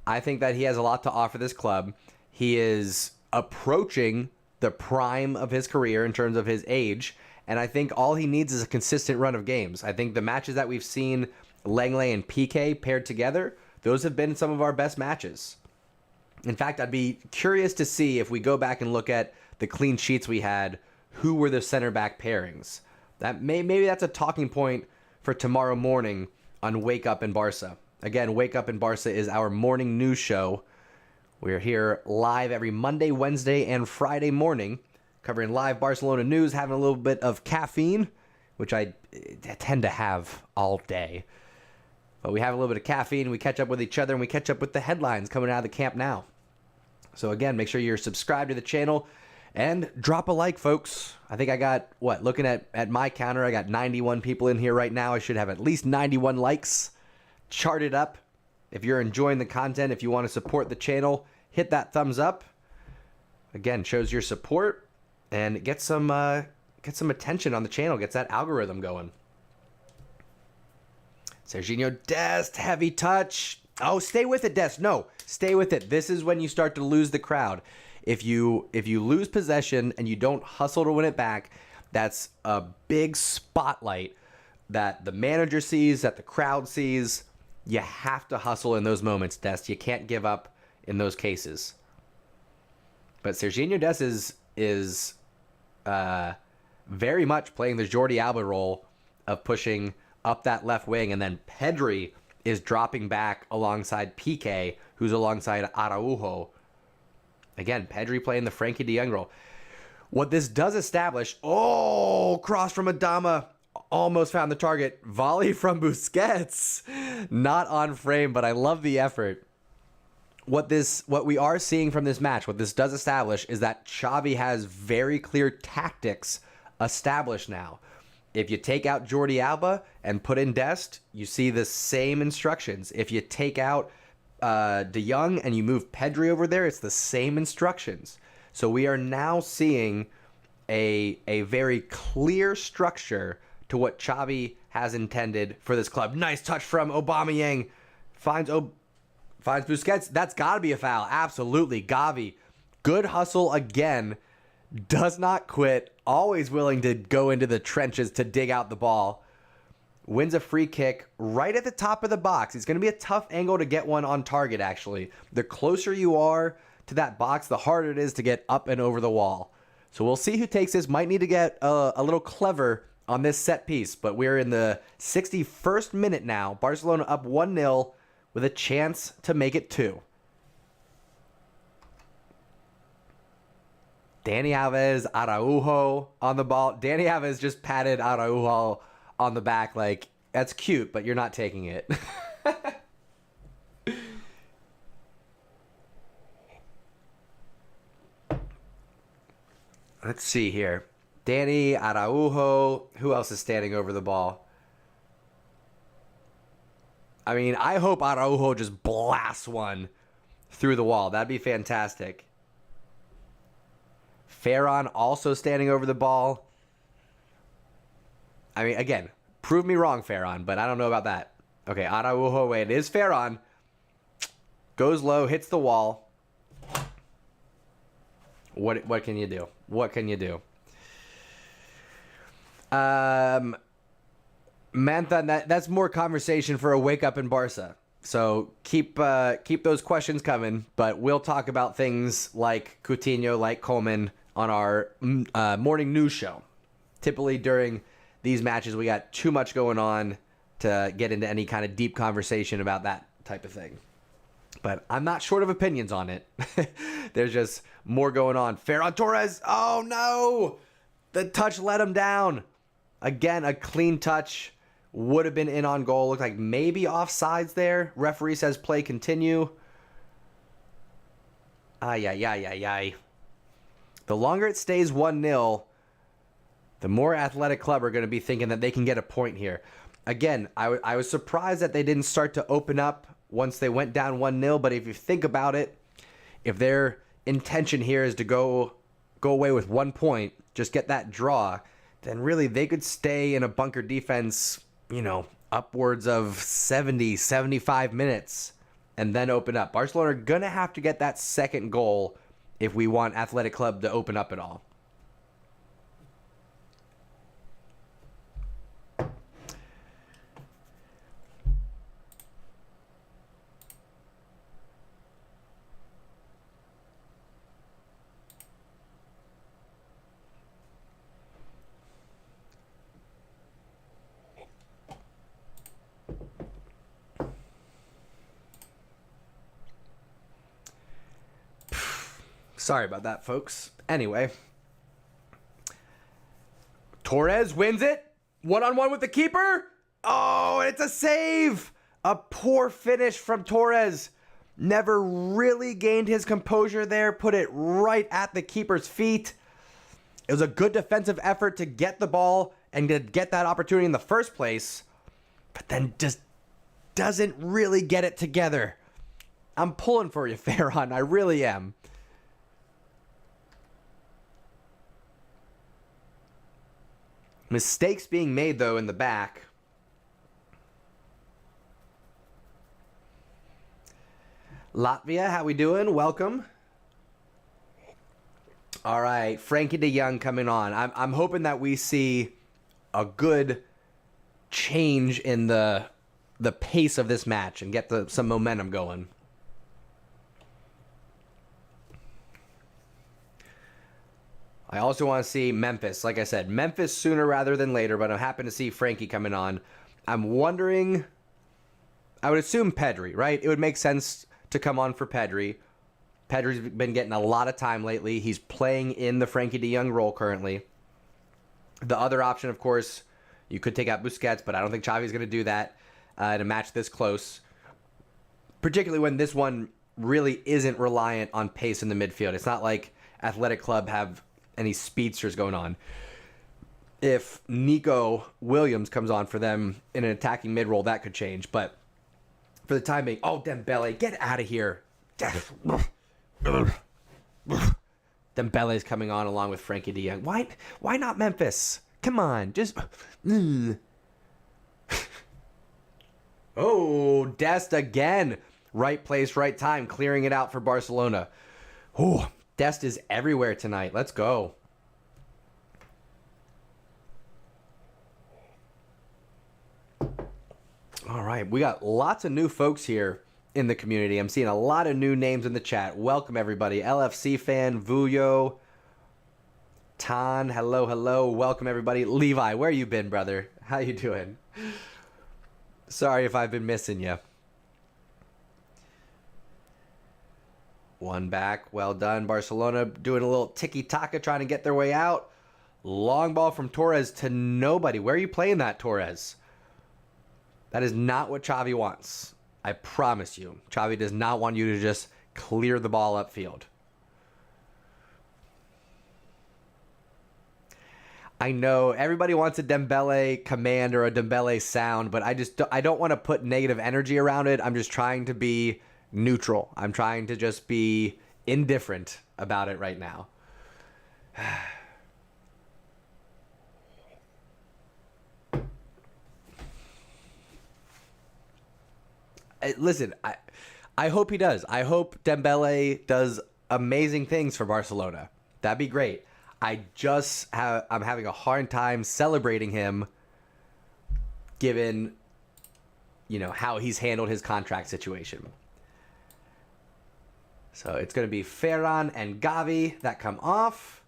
I think that he has a lot to offer this club. He is approaching the prime of his career in terms of his age, and I think all he needs is a consistent run of games. I think the matches that we've seen Langley and PK paired together, those have been some of our best matches. In fact, I'd be curious to see, if we go back and look at the clean sheets we had, who were the center back pairings. Maybe that's a talking point for tomorrow morning on Wake Up in Barca. Again, Wake Up in Barca is our morning news show. We're here live every Monday, Wednesday, and Friday morning, covering live Barcelona news, having a little bit of caffeine, which I tend to have all day. But we have a little bit of caffeine, we catch up with each other, and we catch up with the headlines coming out of the camp now. So again, make sure you're subscribed to the channel and drop a like, folks. I think I got, looking at my counter, I got 91 people in here right now. I should have at least 91 likes. Chart it up. If you're enjoying the content, if you want to support the channel, hit that thumbs up. Again, shows your support and get some attention on the channel, gets that algorithm going. Serginho Dest, heavy touch. Oh, stay with it, Dest. No, stay with it. This is when you start to lose the crowd. If you lose possession and you don't hustle to win it back, that's a big spotlight that the manager sees, that the crowd sees. You have to hustle in those moments, Dest. You can't give up in those cases. But Serginho Dest is very much playing the Jordi Alba role of pushing up that left wing, and then Pedri is dropping back alongside PK, who's alongside Araujo. Again, Pedri playing the Frankie de Jong role. What this does establish, cross from Adama, almost found the target. Volley from Busquets, not on frame, but I love the effort. What we are seeing from this match, what this does establish, is that Xavi has very clear tactics established now. If you take out Jordi Alba and put in Dest, you see the same instructions. If you take out De Jong and you move Pedri over there, it's the same instructions. So we are now seeing a very clear structure to what Xavi has intended for this club. Nice touch from Aubameyang. Finds Busquets. That's got to be a foul. Absolutely. Gavi. Good hustle again. Does not quit. Always willing to go into the trenches to dig out the ball. Wins a free kick right at the top of the box. It's going to be a tough angle to get one on target, actually. The closer you are to that box, the harder it is to get up and over the wall. So we'll see who takes this. Might need to get a little clever on this set piece, but we're in the 61st minute now. Barcelona up 1-0 with a chance to make it 2. Dani Alves, Araujo on the ball. Dani Alves just patted Araujo on the back like, that's cute, but you're not taking it. Let's see here. Dani, Araujo. Who else is standing over the ball? I mean, I hope Araujo just blasts one through the wall. That'd be fantastic. Ferran also standing over the ball. I mean, again, prove me wrong, Ferran, but I don't know about that. Okay, Araujo, wait, it is Ferran. Goes low, hits the wall. What can you do? What can you do? Mantha, that's more conversation for a Wake Up in Barca. So keep those questions coming, but we'll talk about things like Coutinho, like Coleman on our morning news show. Typically during these matches, we got too much going on to get into any kind of deep conversation about that type of thing. But I'm not short of opinions on it. There's just more going on. Ferran Torres, oh no! The touch let him down. Again, a clean touch. Would have been in on goal. Looked like maybe offsides there. Referee says play continue. Ay. The longer it stays 1-0, the more Athletic Club are going to be thinking that they can get a point here. Again, I was surprised that they didn't start to open up once they went down 1-0, but if you think about it, if their intention here is to go away with 1 point, just get that draw, then really they could stay in a bunker defense, upwards of 70, 75 minutes and then open up. Barcelona are going to have to get that second goal if we want Athletic Club to open up at all. Sorry about that, folks. Anyway. Torres wins it. One-on-one with the keeper. Oh, it's a save. A poor finish from Torres. Never really gained his composure there. Put it right at the keeper's feet. It was a good defensive effort to get the ball and to get that opportunity in the first place. But then just doesn't really get it together. I'm pulling for you, Ferran. I really am. Mistakes being made, though, in the back. Latvia, how we doing? Welcome. All right, Frankie de Jong coming on. I'm hoping that we see a good change in the pace of this match and get some momentum going. I also want to see Memphis. Like I said, Memphis sooner rather than later, but I'm happy to see Frankie coming on. I'm wondering, I would assume Pedri, right? It would make sense to come on for Pedri. Pedri's been getting a lot of time lately. He's playing in the Frankie de Jong role currently. The other option, of course, you could take out Busquets, but I don't think Xavi's going to do that in a match this close. Particularly when this one really isn't reliant on pace in the midfield. It's not like Athletic Club have any speedsters going on. If Nico Williams comes on for them in an attacking mid-roll, that could change. But for the time being, oh, Dembele, get out of here. Dembele's coming on along with Frankie de Jong. Why not Memphis? Come on, just... Oh, Dest again. Right place, right time, clearing it out for Barcelona. Oh, Dest is everywhere tonight. Let's go. All right, we got lots of new folks here in the community. I'm seeing a lot of new names in the chat. Welcome, everybody. LFC fan, Vuyo, Tan, hello. Welcome, everybody. Levi, where you been, brother? How you doing? Sorry if I've been missing you. One back. Well done. Barcelona doing a little tiki-taka, trying to get their way out. Long ball from Torres to nobody. Where are you playing that, Torres? That is not what Xavi wants. I promise you. Xavi does not want you to just clear the ball upfield. I know everybody wants a Dembele command or a Dembele sound, but I don't want to put negative energy around it. I'm just trying to be neutral. I'm trying to just be indifferent about it right now. Listen, I hope he does. I hope Dembele does amazing things for Barcelona. That'd be great. I'm having a hard time celebrating him given, how he's handled his contract situation. So it's going to be Ferran and Gavi that come off,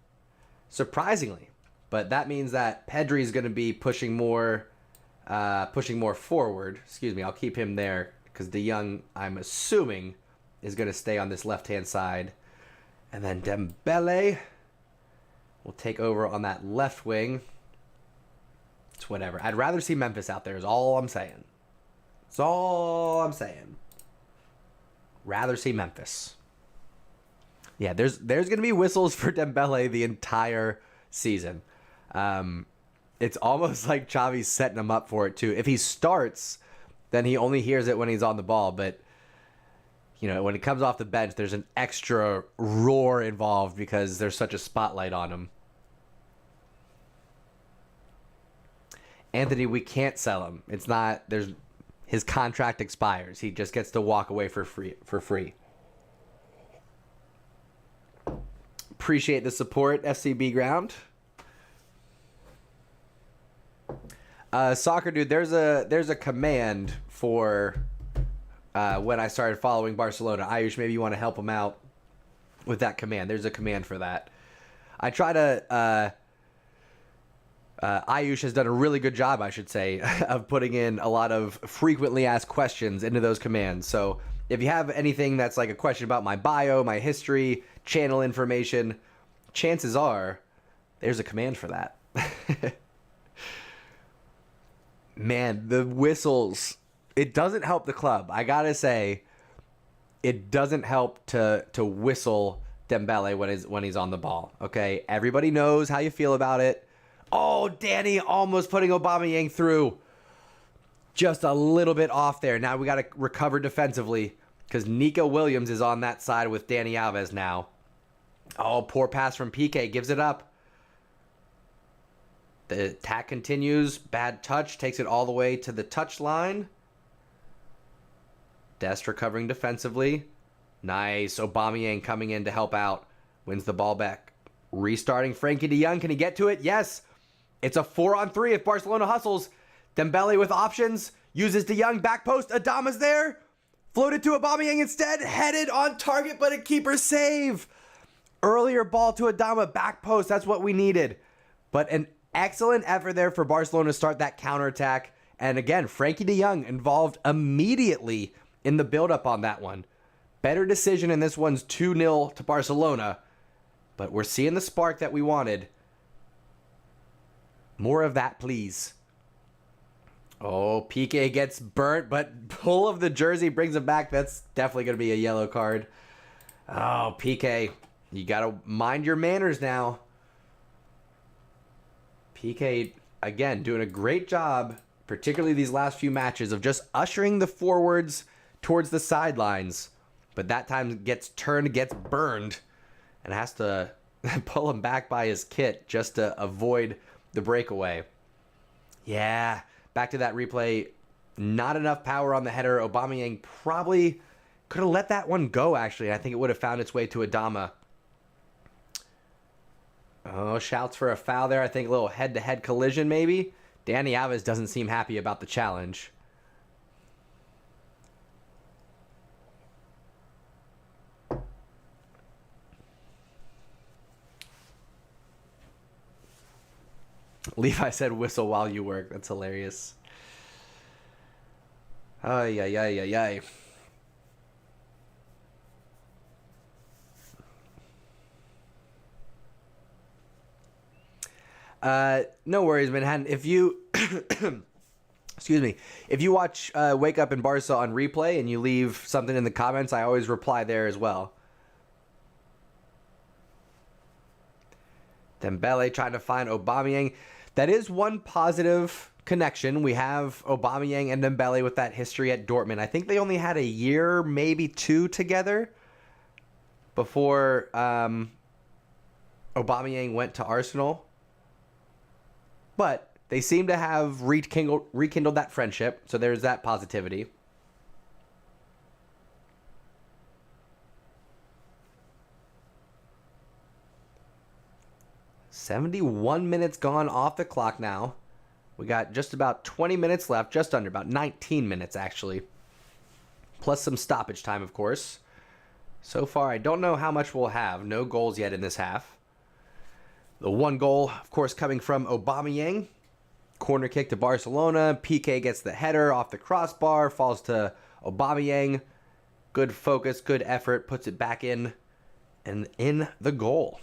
surprisingly. But that means that Pedri is going to be pushing more forward. Excuse me, I'll keep him there because De Jong, I'm assuming, is going to stay on this left-hand side. And then Dembele will take over on that left wing. It's whatever. I'd rather see Memphis out there is all I'm saying. That's all I'm saying. Rather see Memphis. Yeah, there's going to be whistles for Dembele the entire season. It's almost like Xavi's setting him up for it too. If he starts, then he only hears it when he's on the ball. But, when it comes off the bench, there's an extra roar involved because there's such a spotlight on him. Anthony, we can't sell him. It's not, his contract expires. He just gets to walk away for free. Appreciate the support, FCB Ground. Soccer Dude, there's a command for when I started following Barcelona. Ayush, maybe you want to help him out with that command. There's a command for that. I try to... Ayush has done a really good job, I should say, of putting in a lot of frequently asked questions into those commands. So if you have anything that's like a question about my bio, my history, channel information, chances are there's a command for that. Man, the whistles, it doesn't help the club. I gotta say, it doesn't help to whistle Dembele when he's on the ball. Okay, everybody knows how you feel about it. Oh, Danny almost putting Aubameyang through. Just a little bit off there. Now we got to recover defensively because Nico Williams is on that side with Dani Alves now. Oh, poor pass from Piqué. Gives it up. The attack continues. Bad touch. Takes it all the way to the touch line. Dest recovering defensively. Nice. Aubameyang coming in to help out. Wins the ball back. Restarting Frankie de Jong. Can he get to it? Yes. It's a 4-on-3 if Barcelona hustles. Dembele with options. Uses de Jong. Back post. Adama's there. Floated to Aubameyang instead. Headed on target, but a keeper save. Earlier ball to Adama. Back post. That's what we needed. But an excellent effort there for Barcelona to start that counterattack. And again, Frankie de Jong involved immediately in the build-up on that one. Better decision, and this one's 2-0 to Barcelona. But we're seeing the spark that we wanted. More of that, please. Oh, Piqué gets burnt, but pull of the jersey brings him back. That's definitely going to be a yellow card. Oh, Piqué, you got to mind your manners now. Piqué, again, doing a great job, particularly these last few matches, of just ushering the forwards towards the sidelines. But that time gets turned, gets burned, and has to pull him back by his kit just to avoid the breakaway. Yeah, back to that replay. Not enough power on the header. Aubameyang probably could have let that one go, actually. I think it would have found its way to Adama. Oh, shouts for a foul there. I think a little head-to-head collision, maybe. Dani Alves doesn't seem happy about the challenge. Levi said whistle while you work. That's hilarious. Ay, ay, ay, ay, ay. No worries, Manhattan. If you, excuse me, if you watch Wake Up in Barca on replay and you leave something in the comments, I always reply there as well. Dembele trying to find Aubameyang. That is one positive connection. We have Aubameyang and Dembele with that history at Dortmund. I think they only had a year, maybe two together before Aubameyang went to Arsenal. But they seem to have rekindled that friendship, so there's that positivity. $71 gone off the clock now. We got just about 20 minutes left, just under, about 19 minutes actually. Plus some stoppage time, of course. So far, I don't know how much we'll have. No goals yet in this half. The one goal, of course, coming from Aubameyang. Corner kick to Barcelona. Piqué gets the header off the crossbar, falls to Aubameyang. Good focus, good effort, puts it back in, and in the goal.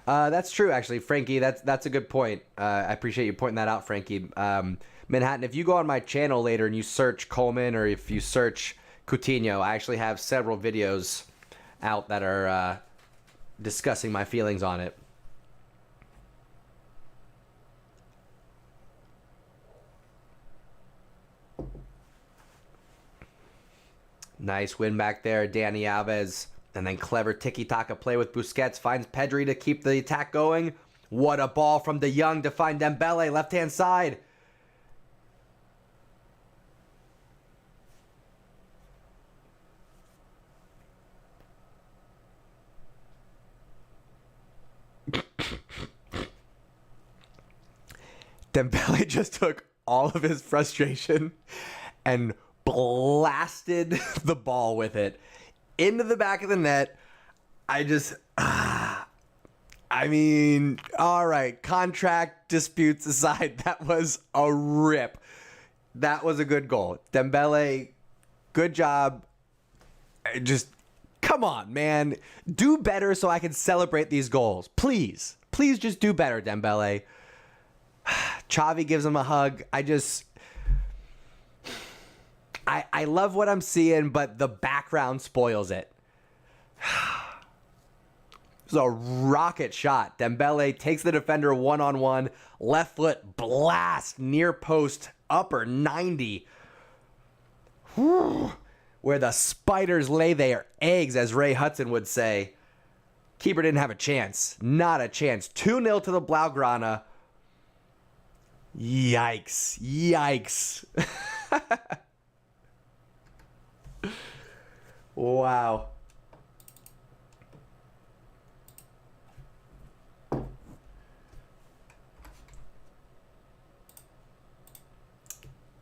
That's true, actually, Frankie. That's a good point. I appreciate you pointing that out, Frankie. Manhattan, if you go on my channel later and you search Coleman or if you search Coutinho, I actually have several videos out that are discussing my feelings on it. Nice win back there, Dani Alves. And then clever tiki-taka play with Busquets. Finds Pedri to keep the attack going. What a ball from De Jong to find Dembele, left-hand side. Dembele just took all of his frustration and blasted the ball with it into the back of the net. All right, contract disputes aside, that was a rip. That was a good goal. Dembele, good job. Just, come on, man. Do better so I can celebrate these goals. Please. Please just do better, Dembele. Xavi gives him a hug. I love what I'm seeing, but the background spoils it. It was a rocket shot. Dembele takes the defender one-on-one. Left foot blast near post upper 90. Whew. Where the spiders lay their eggs, as Ray Hudson would say. Keeper didn't have a chance. Not a chance. 2-0 to the Blaugrana. Yikes. Yikes. Wow.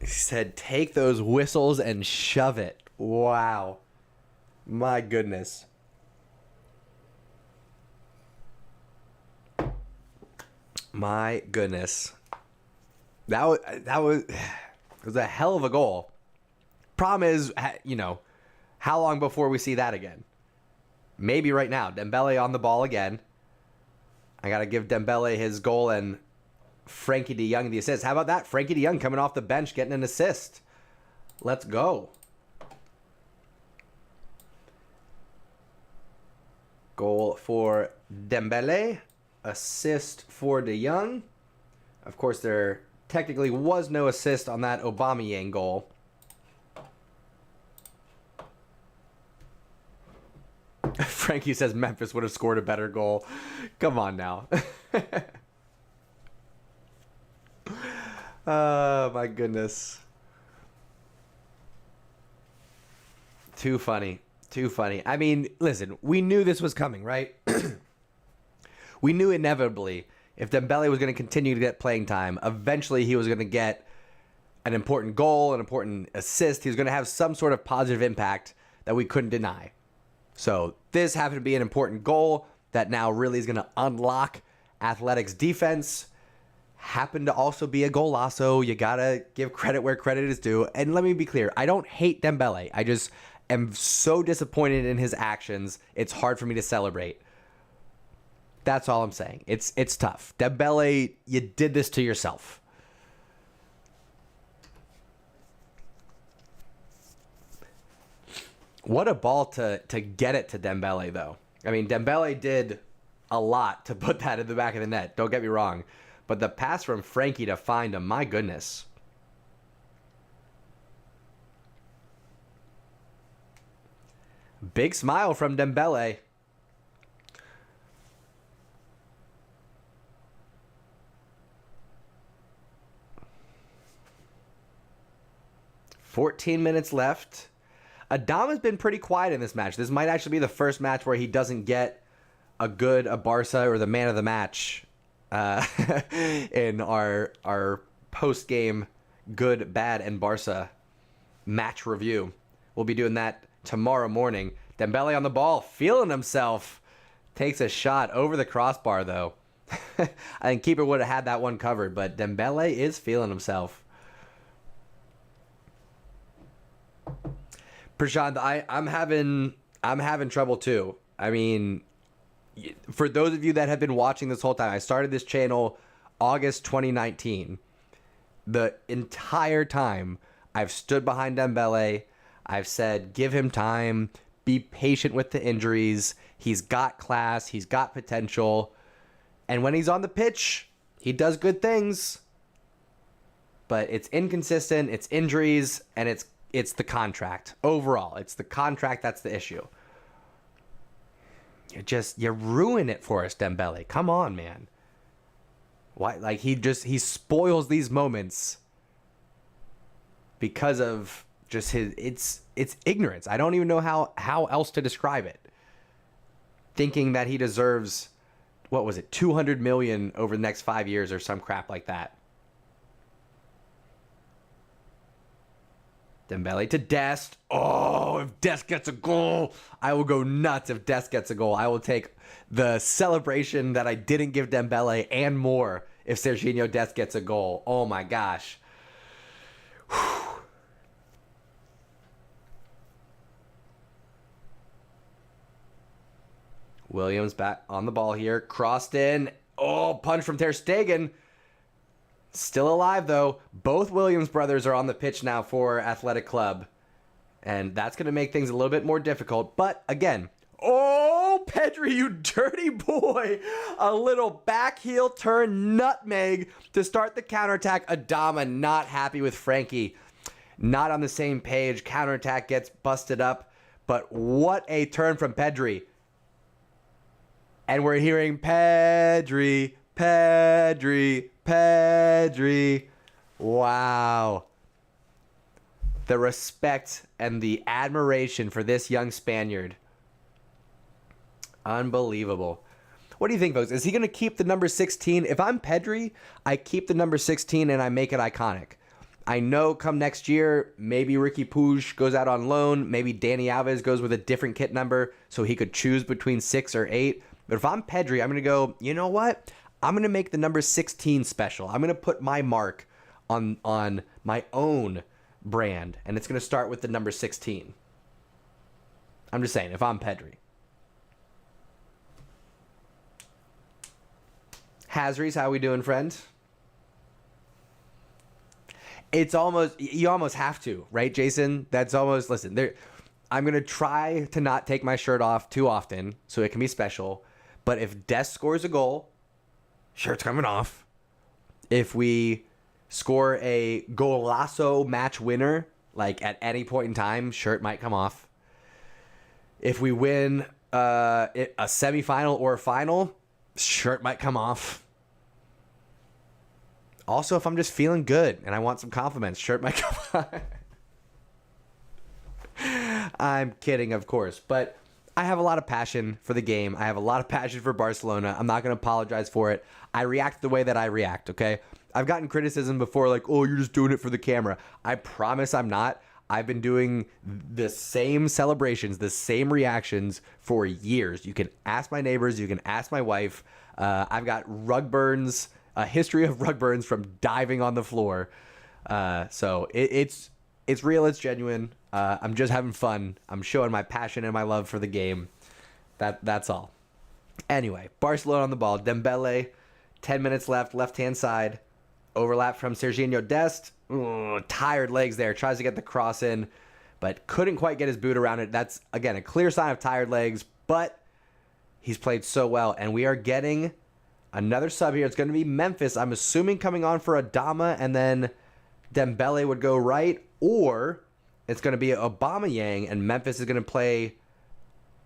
He said, take those whistles and shove it. Wow. My goodness. My goodness. That was a hell of a goal. Problem is, how long before we see that again? Maybe right now. Dembele on the ball again. I got to give Dembele his goal and Frankie de Jong the assist. How about that? Frankie de Jong coming off the bench getting an assist. Let's go. Goal for Dembele. Assist for de Jong. Of course, there technically was no assist on that Aubameyang goal. Frankie says Memphis would have scored a better goal. Come on now. Oh, my goodness. Too funny. Too funny. I mean, listen, we knew this was coming, right? We knew inevitably if Dembele was going to continue to get playing time, eventually he was going to get an important goal, an important assist. He was going to have some sort of positive impact that we couldn't deny. So this happened to be an important goal that now really is going to unlock Athletic's defense. Happened to also be a golazo. You got to give credit where credit is due. And let me be clear, I don't hate Dembele. I just am so disappointed in his actions, it's hard for me to celebrate. That's all I'm saying. It's tough. Dembele, you did this to yourself. What a ball to get it to Dembele, though. I mean, Dembele did a lot to put that in the back of the net. Don't get me wrong. But the pass from Frankie to find him, my goodness. Big smile from Dembele. "14 minutes left." Adama's been pretty quiet in this match. This might actually be the first match where he doesn't get a Barca or the man of the match in our post-game good, bad, and Barca match review. We'll be doing that tomorrow morning. Dembele on the ball, feeling himself. Takes a shot over the crossbar, though. I think keeper would have had that one covered, but Dembele is feeling himself. Prashant, I'm having trouble too. I mean, for those of you that have been watching this whole time, I started this channel August 2019. The entire time I've stood behind Dembele. I've said, give him time, be patient with the injuries. He's got class, he's got potential. And when he's on the pitch, he does good things. But it's inconsistent, it's injuries, and it's the contract. Overall, it's the contract that's the issue. you ruin it for us, Dembele. Come on, man. Why? Like he spoils these moments because of just it's ignorance. I don't even know how else to describe it. Thinking that he deserves, what was it, 200 million over the next 5 years or some crap like that. Dembele to Dest. Oh, if Dest gets a goal, I will go nuts. If Dest gets a goal, I will take the celebration that I didn't give Dembele and more if Serginho Dest gets a goal. Oh my gosh. Whew. Williams back on the ball here. Crossed in. Oh, punch from Ter Stegen. Still alive, though. Both Williams brothers are on the pitch now for Athletic Club. And that's going to make things a little bit more difficult. But, again, oh, Pedri, you dirty boy. A little back heel turn nutmeg to start the counterattack. Adama not happy with Frankie. Not on the same page. Counterattack gets busted up. But what a turn from Pedri. And we're hearing Pedri, Pedri, Pedri. Wow. The respect and the admiration for this young Spaniard. Unbelievable. What do you think, folks? Is he going to keep the number 16? If I'm Pedri, I keep the number 16 and I make it iconic. I know come next year, maybe Ricky Puig goes out on loan. Maybe Dani Alves goes with a different kit number so he could choose between 6 or 8. But if I'm Pedri, I'm going to go, you know what? I'm going to make the number 16 special. I'm going to put my mark on my own brand, and it's going to start with the number 16. I'm just saying, if I'm Pedri. Hazries, how we doing, friend? It's almost, you almost have to, right, Jason? That's almost, listen, I'm going to try to not take my shirt off too often so it can be special. But if Dest scores a goal, shirt's coming off. If we score a golazo match winner, like at any point in time, shirt might come off. If we win a semifinal or a final, shirt might come off. Also, if I'm just feeling good and I want some compliments, shirt might come off. I'm kidding, of course, but I have a lot of passion for the game. I have a lot of passion for Barcelona. I'm not going to apologize for it. I react the way that I react, okay? I've gotten criticism before, like, oh, you're just doing it for the camera. I promise I'm not. I've been doing the same celebrations, the same reactions for years. You can ask my neighbors. You can ask my wife. I've got rug burns, a history of rug burns from diving on the floor. So it's real. It's genuine. I'm just having fun. I'm showing my passion and my love for the game. That's all. Anyway, Barcelona on the ball. Dembele, 10 minutes left, left-hand side. Overlap from Serginho Dest. Ooh, tired legs there. Tries to get the cross in, but couldn't quite get his boot around it. That's, again, a clear sign of tired legs, but he's played so well. And we are getting another sub here. It's going to be Memphis. I'm assuming coming on for Adama, and then Dembele would go right, or it's going to be Aubameyang, and Memphis is going to play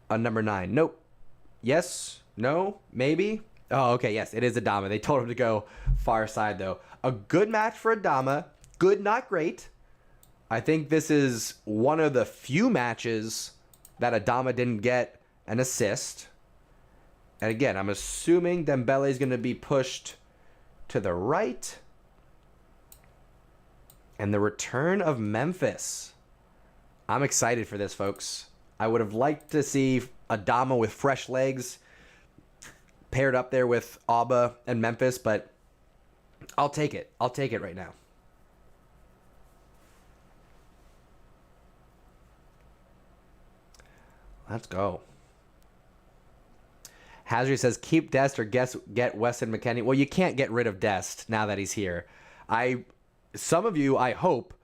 a number 9. Nope. Yes. No. Maybe. Oh, okay. Yes, it is Adama. They told him to go far side, though. A good match for Adama. Good, not great. I think this is one of the few matches that Adama didn't get an assist. And again, I'm assuming Dembele is going to be pushed to the right. And the return of Memphis. I'm excited for this, folks. I would have liked to see Adama with fresh legs paired up there with Auba and Memphis, but I'll take it. I'll take it right now. Let's go. Hazard says, keep Dest or get Weston McKennie. Well, you can't get rid of Dest now that he's here. Some of you, I hope,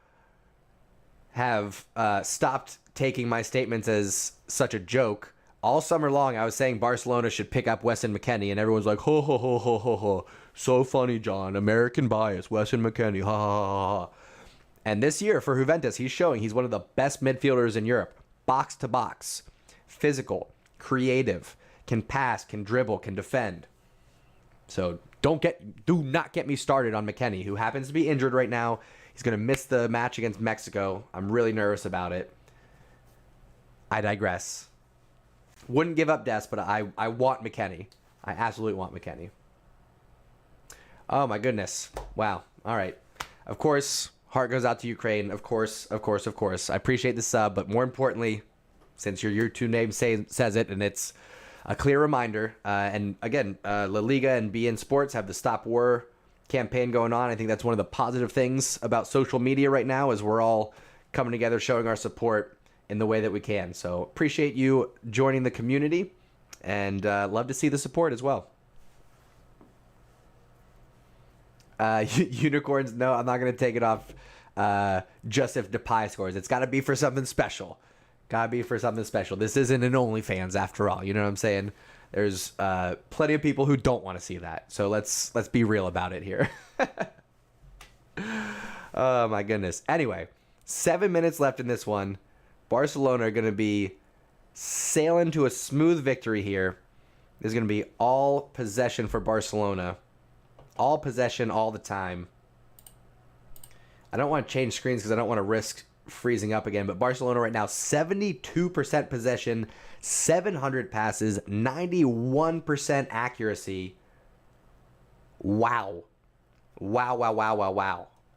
have stopped taking my statements as such a joke. All summer long, I was saying Barcelona should pick up Weston McKennie, and everyone's like, ho, ho, ho, ho, ho, ho. So funny, John. American bias. Weston McKennie. Ha, ha, ha, ha. And this year for Juventus, he's showing he's one of the best midfielders in Europe. Box to box. Physical. Creative. can pass, can dribble, can defend. So do not get me started on McKennie, who happens to be injured right now. He's going to miss the match against Mexico. I'm really nervous about it. I digress. Wouldn't give up Des, but I want McKennie. I absolutely want McKennie. Oh, my goodness. Wow. All right. Of course, heart goes out to Ukraine. Of course. I appreciate the sub, but more importantly, since your YouTube name says it, and it's a clear reminder, and again, La Liga and BN Sports have the Stop War campaign going on. I think that's one of the positive things about social media right now is we're all coming together, showing our support in the way that we can. So appreciate you joining the community, and love to see the support as well. Unicorns, no, I'm not going to take it off just if Depay scores. It's got to be for something special. This isn't an OnlyFans after all. You know what I'm saying? There's plenty of people who don't want to see that. So let's be real about it here. Oh, my goodness. Anyway, 7 minutes left in this one. Barcelona are going to be sailing to a smooth victory here. There's going to be all possession for Barcelona. All possession all the time. I don't want to change screens because I don't want to risk freezing up again, but Barcelona right now 72% possession, 700 passes, 91% accuracy. Wow.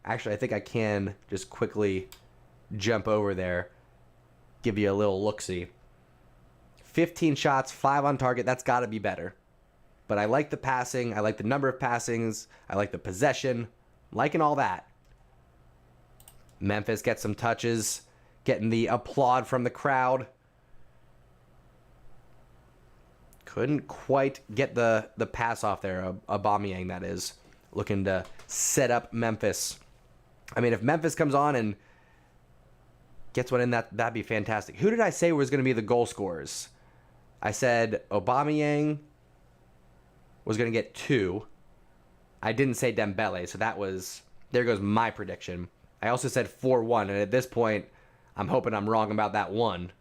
Actually, I think I can just quickly jump over there, give you a little look-see. 15 shots, 5 on target. That's got to be better. But I like the passing. I like the number of passings. I like the possession. I'm liking all that. Memphis gets some touches, getting the applaud from the crowd. Couldn't quite get the pass off there. Aubameyang, that is, looking to set up Memphis. I mean, if Memphis comes on and gets one in, that'd be fantastic. Who did I say was going to be the goal scorers? I said Aubameyang was going to get 2. I didn't say Dembele, so there goes my prediction. I also said 4-1, and at this point, I'm hoping I'm wrong about that 1.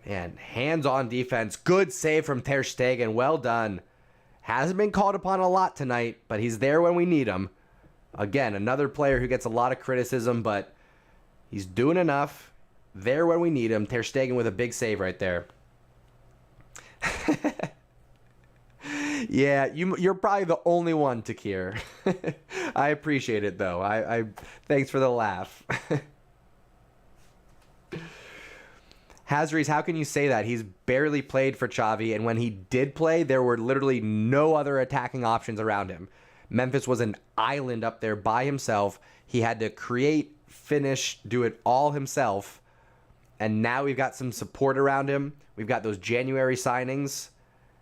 Man, hands-on defense. Good save from Ter Stegen. Well done. Hasn't been called upon a lot tonight, but he's there when we need him. Again, another player who gets a lot of criticism, but he's doing enough. There when we need him. Ter Stegen with a big save right there. Yeah, you're probably the only one, Takir. I appreciate it, though. I thanks for the laugh. Hazries, how can you say that? He's barely played for Xavi, and when he did play, there were literally no other attacking options around him. Memphis was an island up there by himself. He had to create, finish, do it all himself. And now we've got some support around him. We've got those January signings.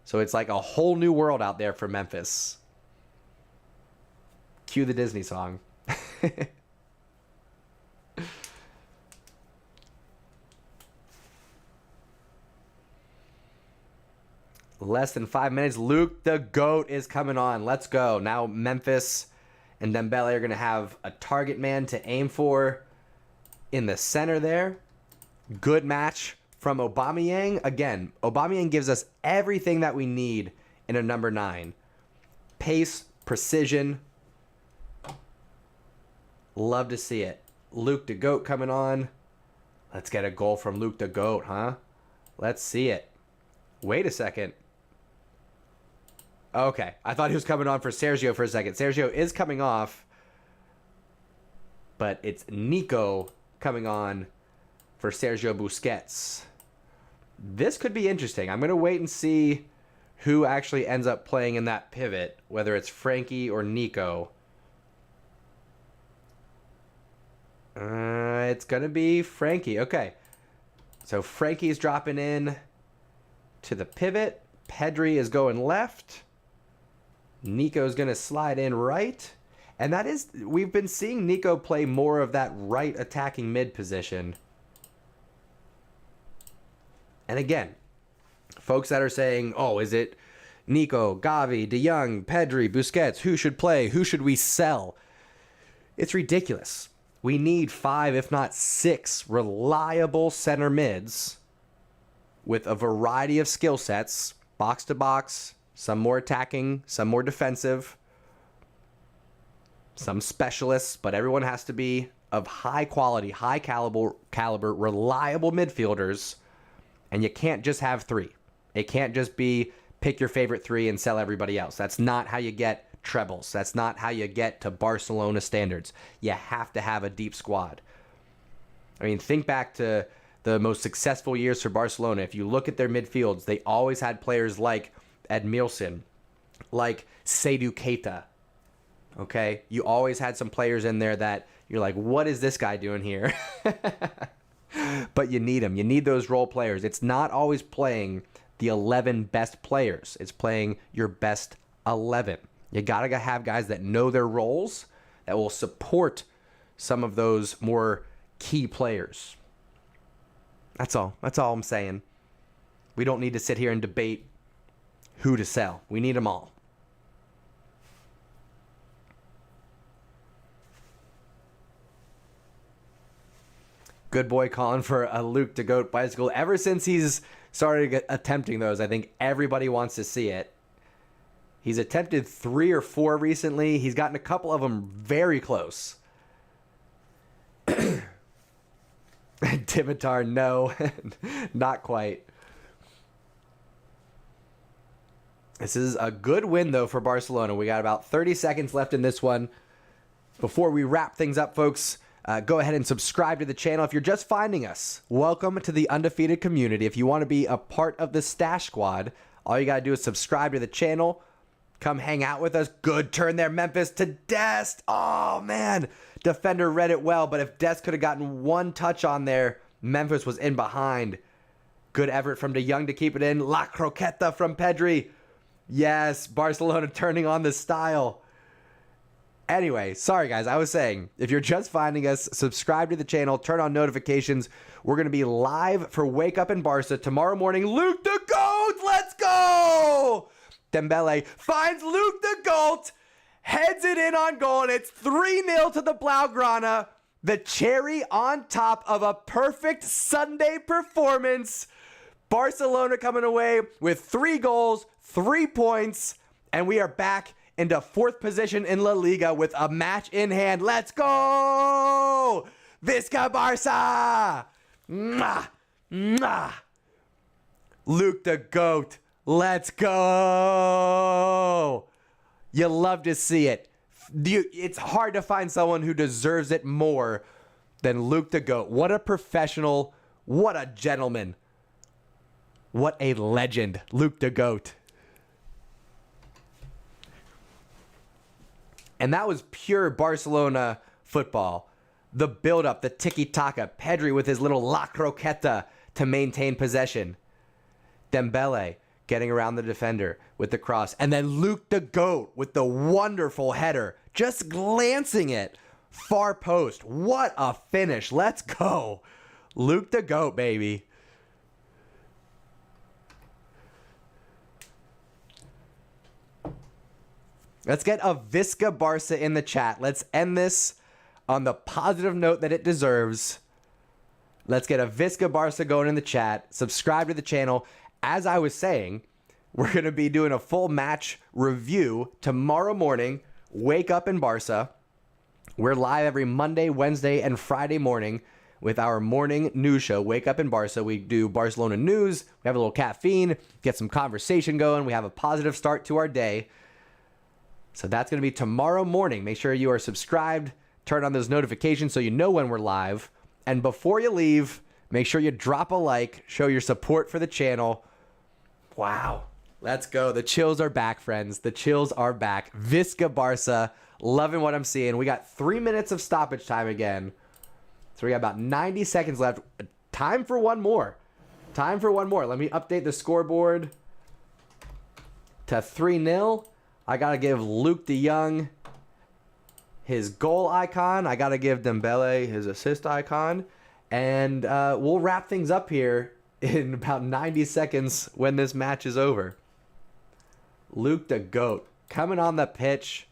So it's like a whole new world out there for Memphis. Cue the Disney song. Less than 5 minutes. Luke the GOAT is coming on. Let's go. Now Memphis and Dembele are going to have a target man to aim for in the center there. Good match from Aubameyang. Again, Aubameyang gives us everything that we need in a number 9. Pace, precision. Love to see it. Luke the GOAT coming on. Let's get a goal from Luke the GOAT, huh? Let's see it. Wait a second. Okay, I thought he was coming on for Sergio for a second. Sergio is coming off, but it's Nico coming on for Sergio Busquets. This could be interesting. I'm going to wait and see who actually ends up playing in that pivot, whether it's Frankie or Nico. It's going to be Frankie. Okay, so Frankie's dropping in to the pivot. Pedri is going left. Nico's going to slide in right. And that is, we've been seeing Nico play more of that right attacking mid position. And again, folks that are saying, oh, is it Nico, Gavi, De Jong, Pedri, Busquets? Who should play? Who should we sell? It's ridiculous. We need 5, if not 6, reliable center mids with a variety of skill sets, box to box, some more attacking, some more defensive, some specialists, but everyone has to be of high quality, high caliber, reliable midfielders, and you can't just have three. It can't just be pick your favorite three and sell everybody else. That's not how you get trebles. That's not how you get to Barcelona standards. You have to have a deep squad. I mean, think back to the most successful years for Barcelona. If you look at their midfields, they always had players like Edmilson, like Seydou Keita. Okay? You always had some players in there that you're like, what is this guy doing here? But you need them. You need those role players. It's not always playing the 11 best players. It's playing your best 11. You got to have guys that know their roles, that will support some of those more key players. That's all. That's all I'm saying. We don't need to sit here and debate who to sell. We need them all. Good boy calling for a Luke de Goat bicycle. Ever since he's started attempting those, I think everybody wants to see it. He's attempted 3 or 4 recently. He's gotten a couple of them very close. Dimitar, no. Not quite. This is a good win, though, for Barcelona. We got about 30 seconds left in this one. Before we wrap things up, folks, go ahead and subscribe to the channel. If you're just finding us, welcome to the Undefeated community. If you want to be a part of the Stash Squad, all you got to do is subscribe to the channel. Come hang out with us. Good turn there, Memphis, to Dest. Oh, man. Defender read it well, but if Dest could have gotten one touch on there, Memphis was in behind. Good effort from De Jong to keep it in. La Croqueta from Pedri. Yes, Barcelona turning on the style. Anyway, sorry guys, I was saying, if you're just finding us, subscribe to the channel, turn on notifications. We're going to be live for Wake Up in Barca tomorrow morning. Luke de Goat, let's go! Dembele finds Luke de Goat, heads it in on goal, and it's 3-0 to the Blaugrana. The cherry on top of a perfect Sunday performance. Barcelona coming away with 3 goals, 3 points, and we are back into 4th position in La Liga with a match in hand. Let's go! Visca Barca! Mwah! Mwah! Luke de Goat, let's go! You love to see it. It's hard to find someone who deserves it more than Luke de Goat. What a professional. What a gentleman. What a legend, Luke de Goat. And that was pure Barcelona football. The build-up, the tiki-taka, Pedri with his little La Croqueta to maintain possession. Dembele getting around the defender with the cross. And then Luke de Goat with the wonderful header, just glancing it. Far post. What a finish. Let's go. Luke de Goat, baby. Let's get a Visca Barca in the chat. Let's end this on the positive note that it deserves. Let's get a Visca Barca going in the chat. Subscribe to the channel. As I was saying, we're going to be doing a full match review tomorrow morning. Wake Up in Barca. We're live every Monday, Wednesday, and Friday morning with our morning news show, Wake Up in Barca. We do Barcelona news. We have a little caffeine, get some conversation going. We have a positive start to our day. So that's going to be tomorrow morning. Make sure you are subscribed. Turn on those notifications so you know when we're live. And before you leave, make sure you drop a like. Show your support for the channel. Wow. Let's go. The chills are back, friends. The chills are back. Visca Barca. Loving what I'm seeing. We got 3 minutes of stoppage time again. So we got about 90 seconds left. Time for one more. Time for one more. Let me update the scoreboard to 3-0. I got to give Luke de Jong his goal icon. I got to give Dembele his assist icon. And we'll wrap things up here in about 90 seconds when this match is over. Luke de Goat coming on the pitch,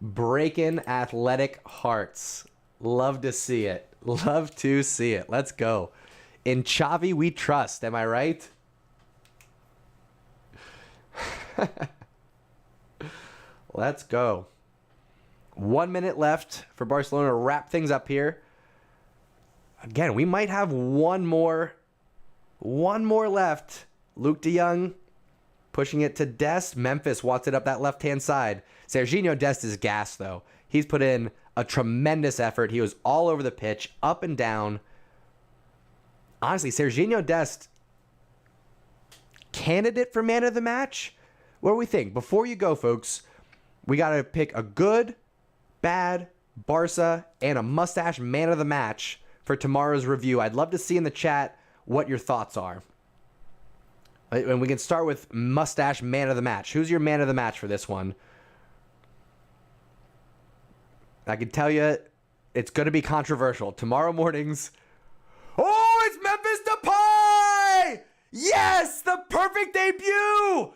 breaking athletic hearts. Love to see it. Love to see it. Let's go. In Xavi we trust. Am I right? Let's go. 1 minute left for Barcelona to wrap things up here. Again, we might have one more left. Luke de Jong pushing it to Dest. Memphis wants it up that left-hand side. Serginho Dest is gassed, though. He's put in a tremendous effort. He was all over the pitch, up and down. Honestly, Serginho Dest, candidate for man of the match? What do we think? Before you go, folks, we got to pick a good, bad, Barca, and a mustache man of the match for tomorrow's review. I'd love to see in the chat what your thoughts are. And we can start with mustache man of the match. Who's your man of the match for this one? I can tell you it's going to be controversial. Tomorrow morning's... Oh, it's Memphis Depay! Yes, the perfect debut!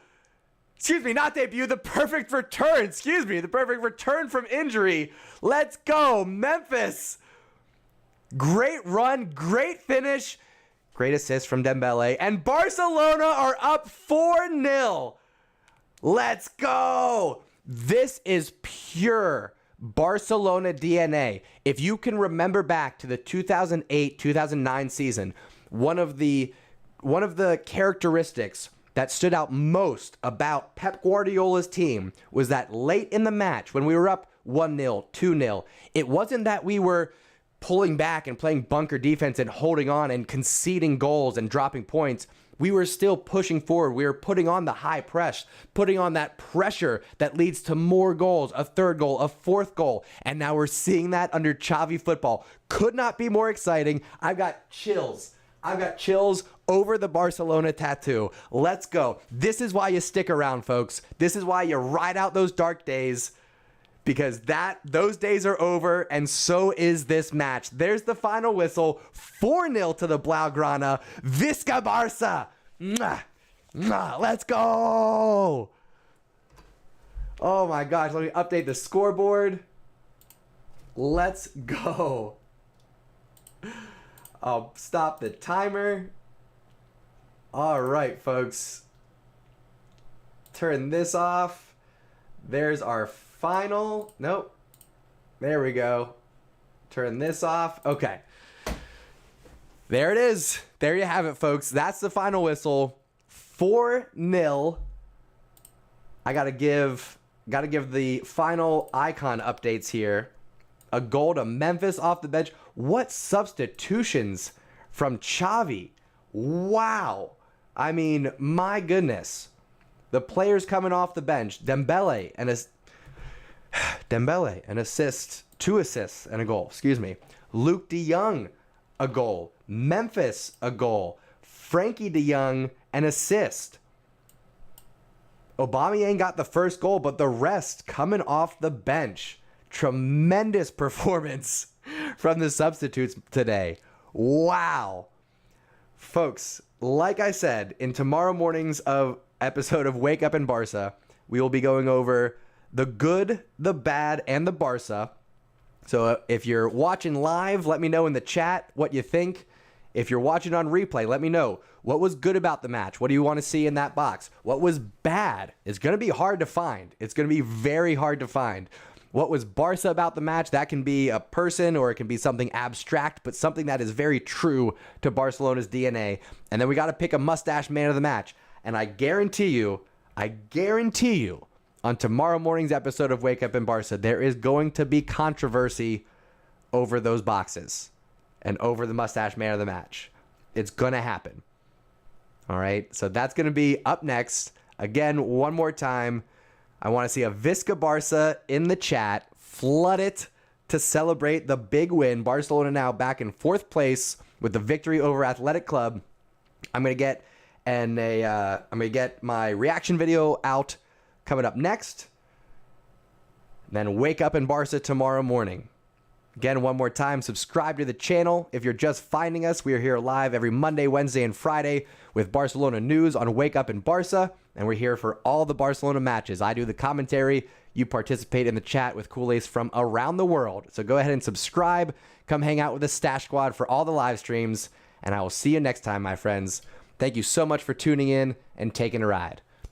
Excuse me, not debut, the perfect return. Excuse me, the perfect return from injury. Let's go, Memphis. Great run, great finish. Great assist from Dembele. And Barcelona are up 4-0. Let's go. This is pure Barcelona DNA. If you can remember back to the 2008-2009 season, one of the characteristics that stood out most about Pep Guardiola's team was that late in the match, when we were up 1-0, 2-0, it wasn't that we were pulling back and playing bunker defense and holding on and conceding goals and dropping points. We were still pushing forward. We were putting on the high press, putting on that pressure that leads to more goals, a third goal, a fourth goal. And now we're seeing that under Xavi football. Could not be more exciting. I've got chills. I've got chills over the Barcelona tattoo. Let's go. This is why you stick around, folks. This is why you ride out those dark days, because those days are over, and so is this match. There's the final whistle. 4-0 to the Blaugrana. Visca Barca. Mwah. Mwah. Let's go. Oh my gosh, let me update the scoreboard. Let's go. I'll stop the timer. All right, folks. Turn this off. There's our final. Nope. There we go. Turn this off. Okay. There it is. There you have it, folks. That's the final whistle. 4-0. I gotta give the final icon updates here. A goal to Memphis off the bench. What substitutions from Xavi. Wow. I mean, my goodness. The players coming off the bench. Dembele, an assist. 2 assists and a goal. Excuse me. Luke de Jong, a goal. Memphis, a goal. Frankie de Jong, an assist. Aubameyang got the first goal, but the rest coming off the bench. Tremendous performance from the substitutes today. Wow. Folks, like I said, in tomorrow morning's episode of Wake Up in Barca, we will be going over the good, the bad, and the Barca. So if you're watching live, let me know in the chat what you think. If you're watching on replay, let me know what was good about the match. What do you want to see in that box? What was bad? It's going to be hard to find. It's going to be very hard to find. What was Barca about the match? That can be a person or it can be something abstract, but something that is very true to Barcelona's DNA. And then we got to pick a mustache man of the match. And I guarantee you, on tomorrow morning's episode of Wake Up in Barca, there is going to be controversy over those boxes and over the mustache man of the match. It's going to happen. All right. So that's going to be up next. Again, one more time. I want to see a Visca Barca in the chat. Flood it to celebrate the big win. Barcelona now back in 4th place with the victory over Athletic Club. I'm gonna get my reaction video out coming up next. Then Wake Up in Barca tomorrow morning. Again, one more time, subscribe to the channel. If you're just finding us, we are here live every Monday, Wednesday, and Friday with Barcelona news on Wake Up in Barca. And we're here for all the Barcelona matches. I do the commentary. You participate in the chat with CULERS from around the world. So go ahead and subscribe. Come hang out with the Stash Squad for all the live streams. And I will see you next time, my friends. Thank you so much for tuning in and taking a ride.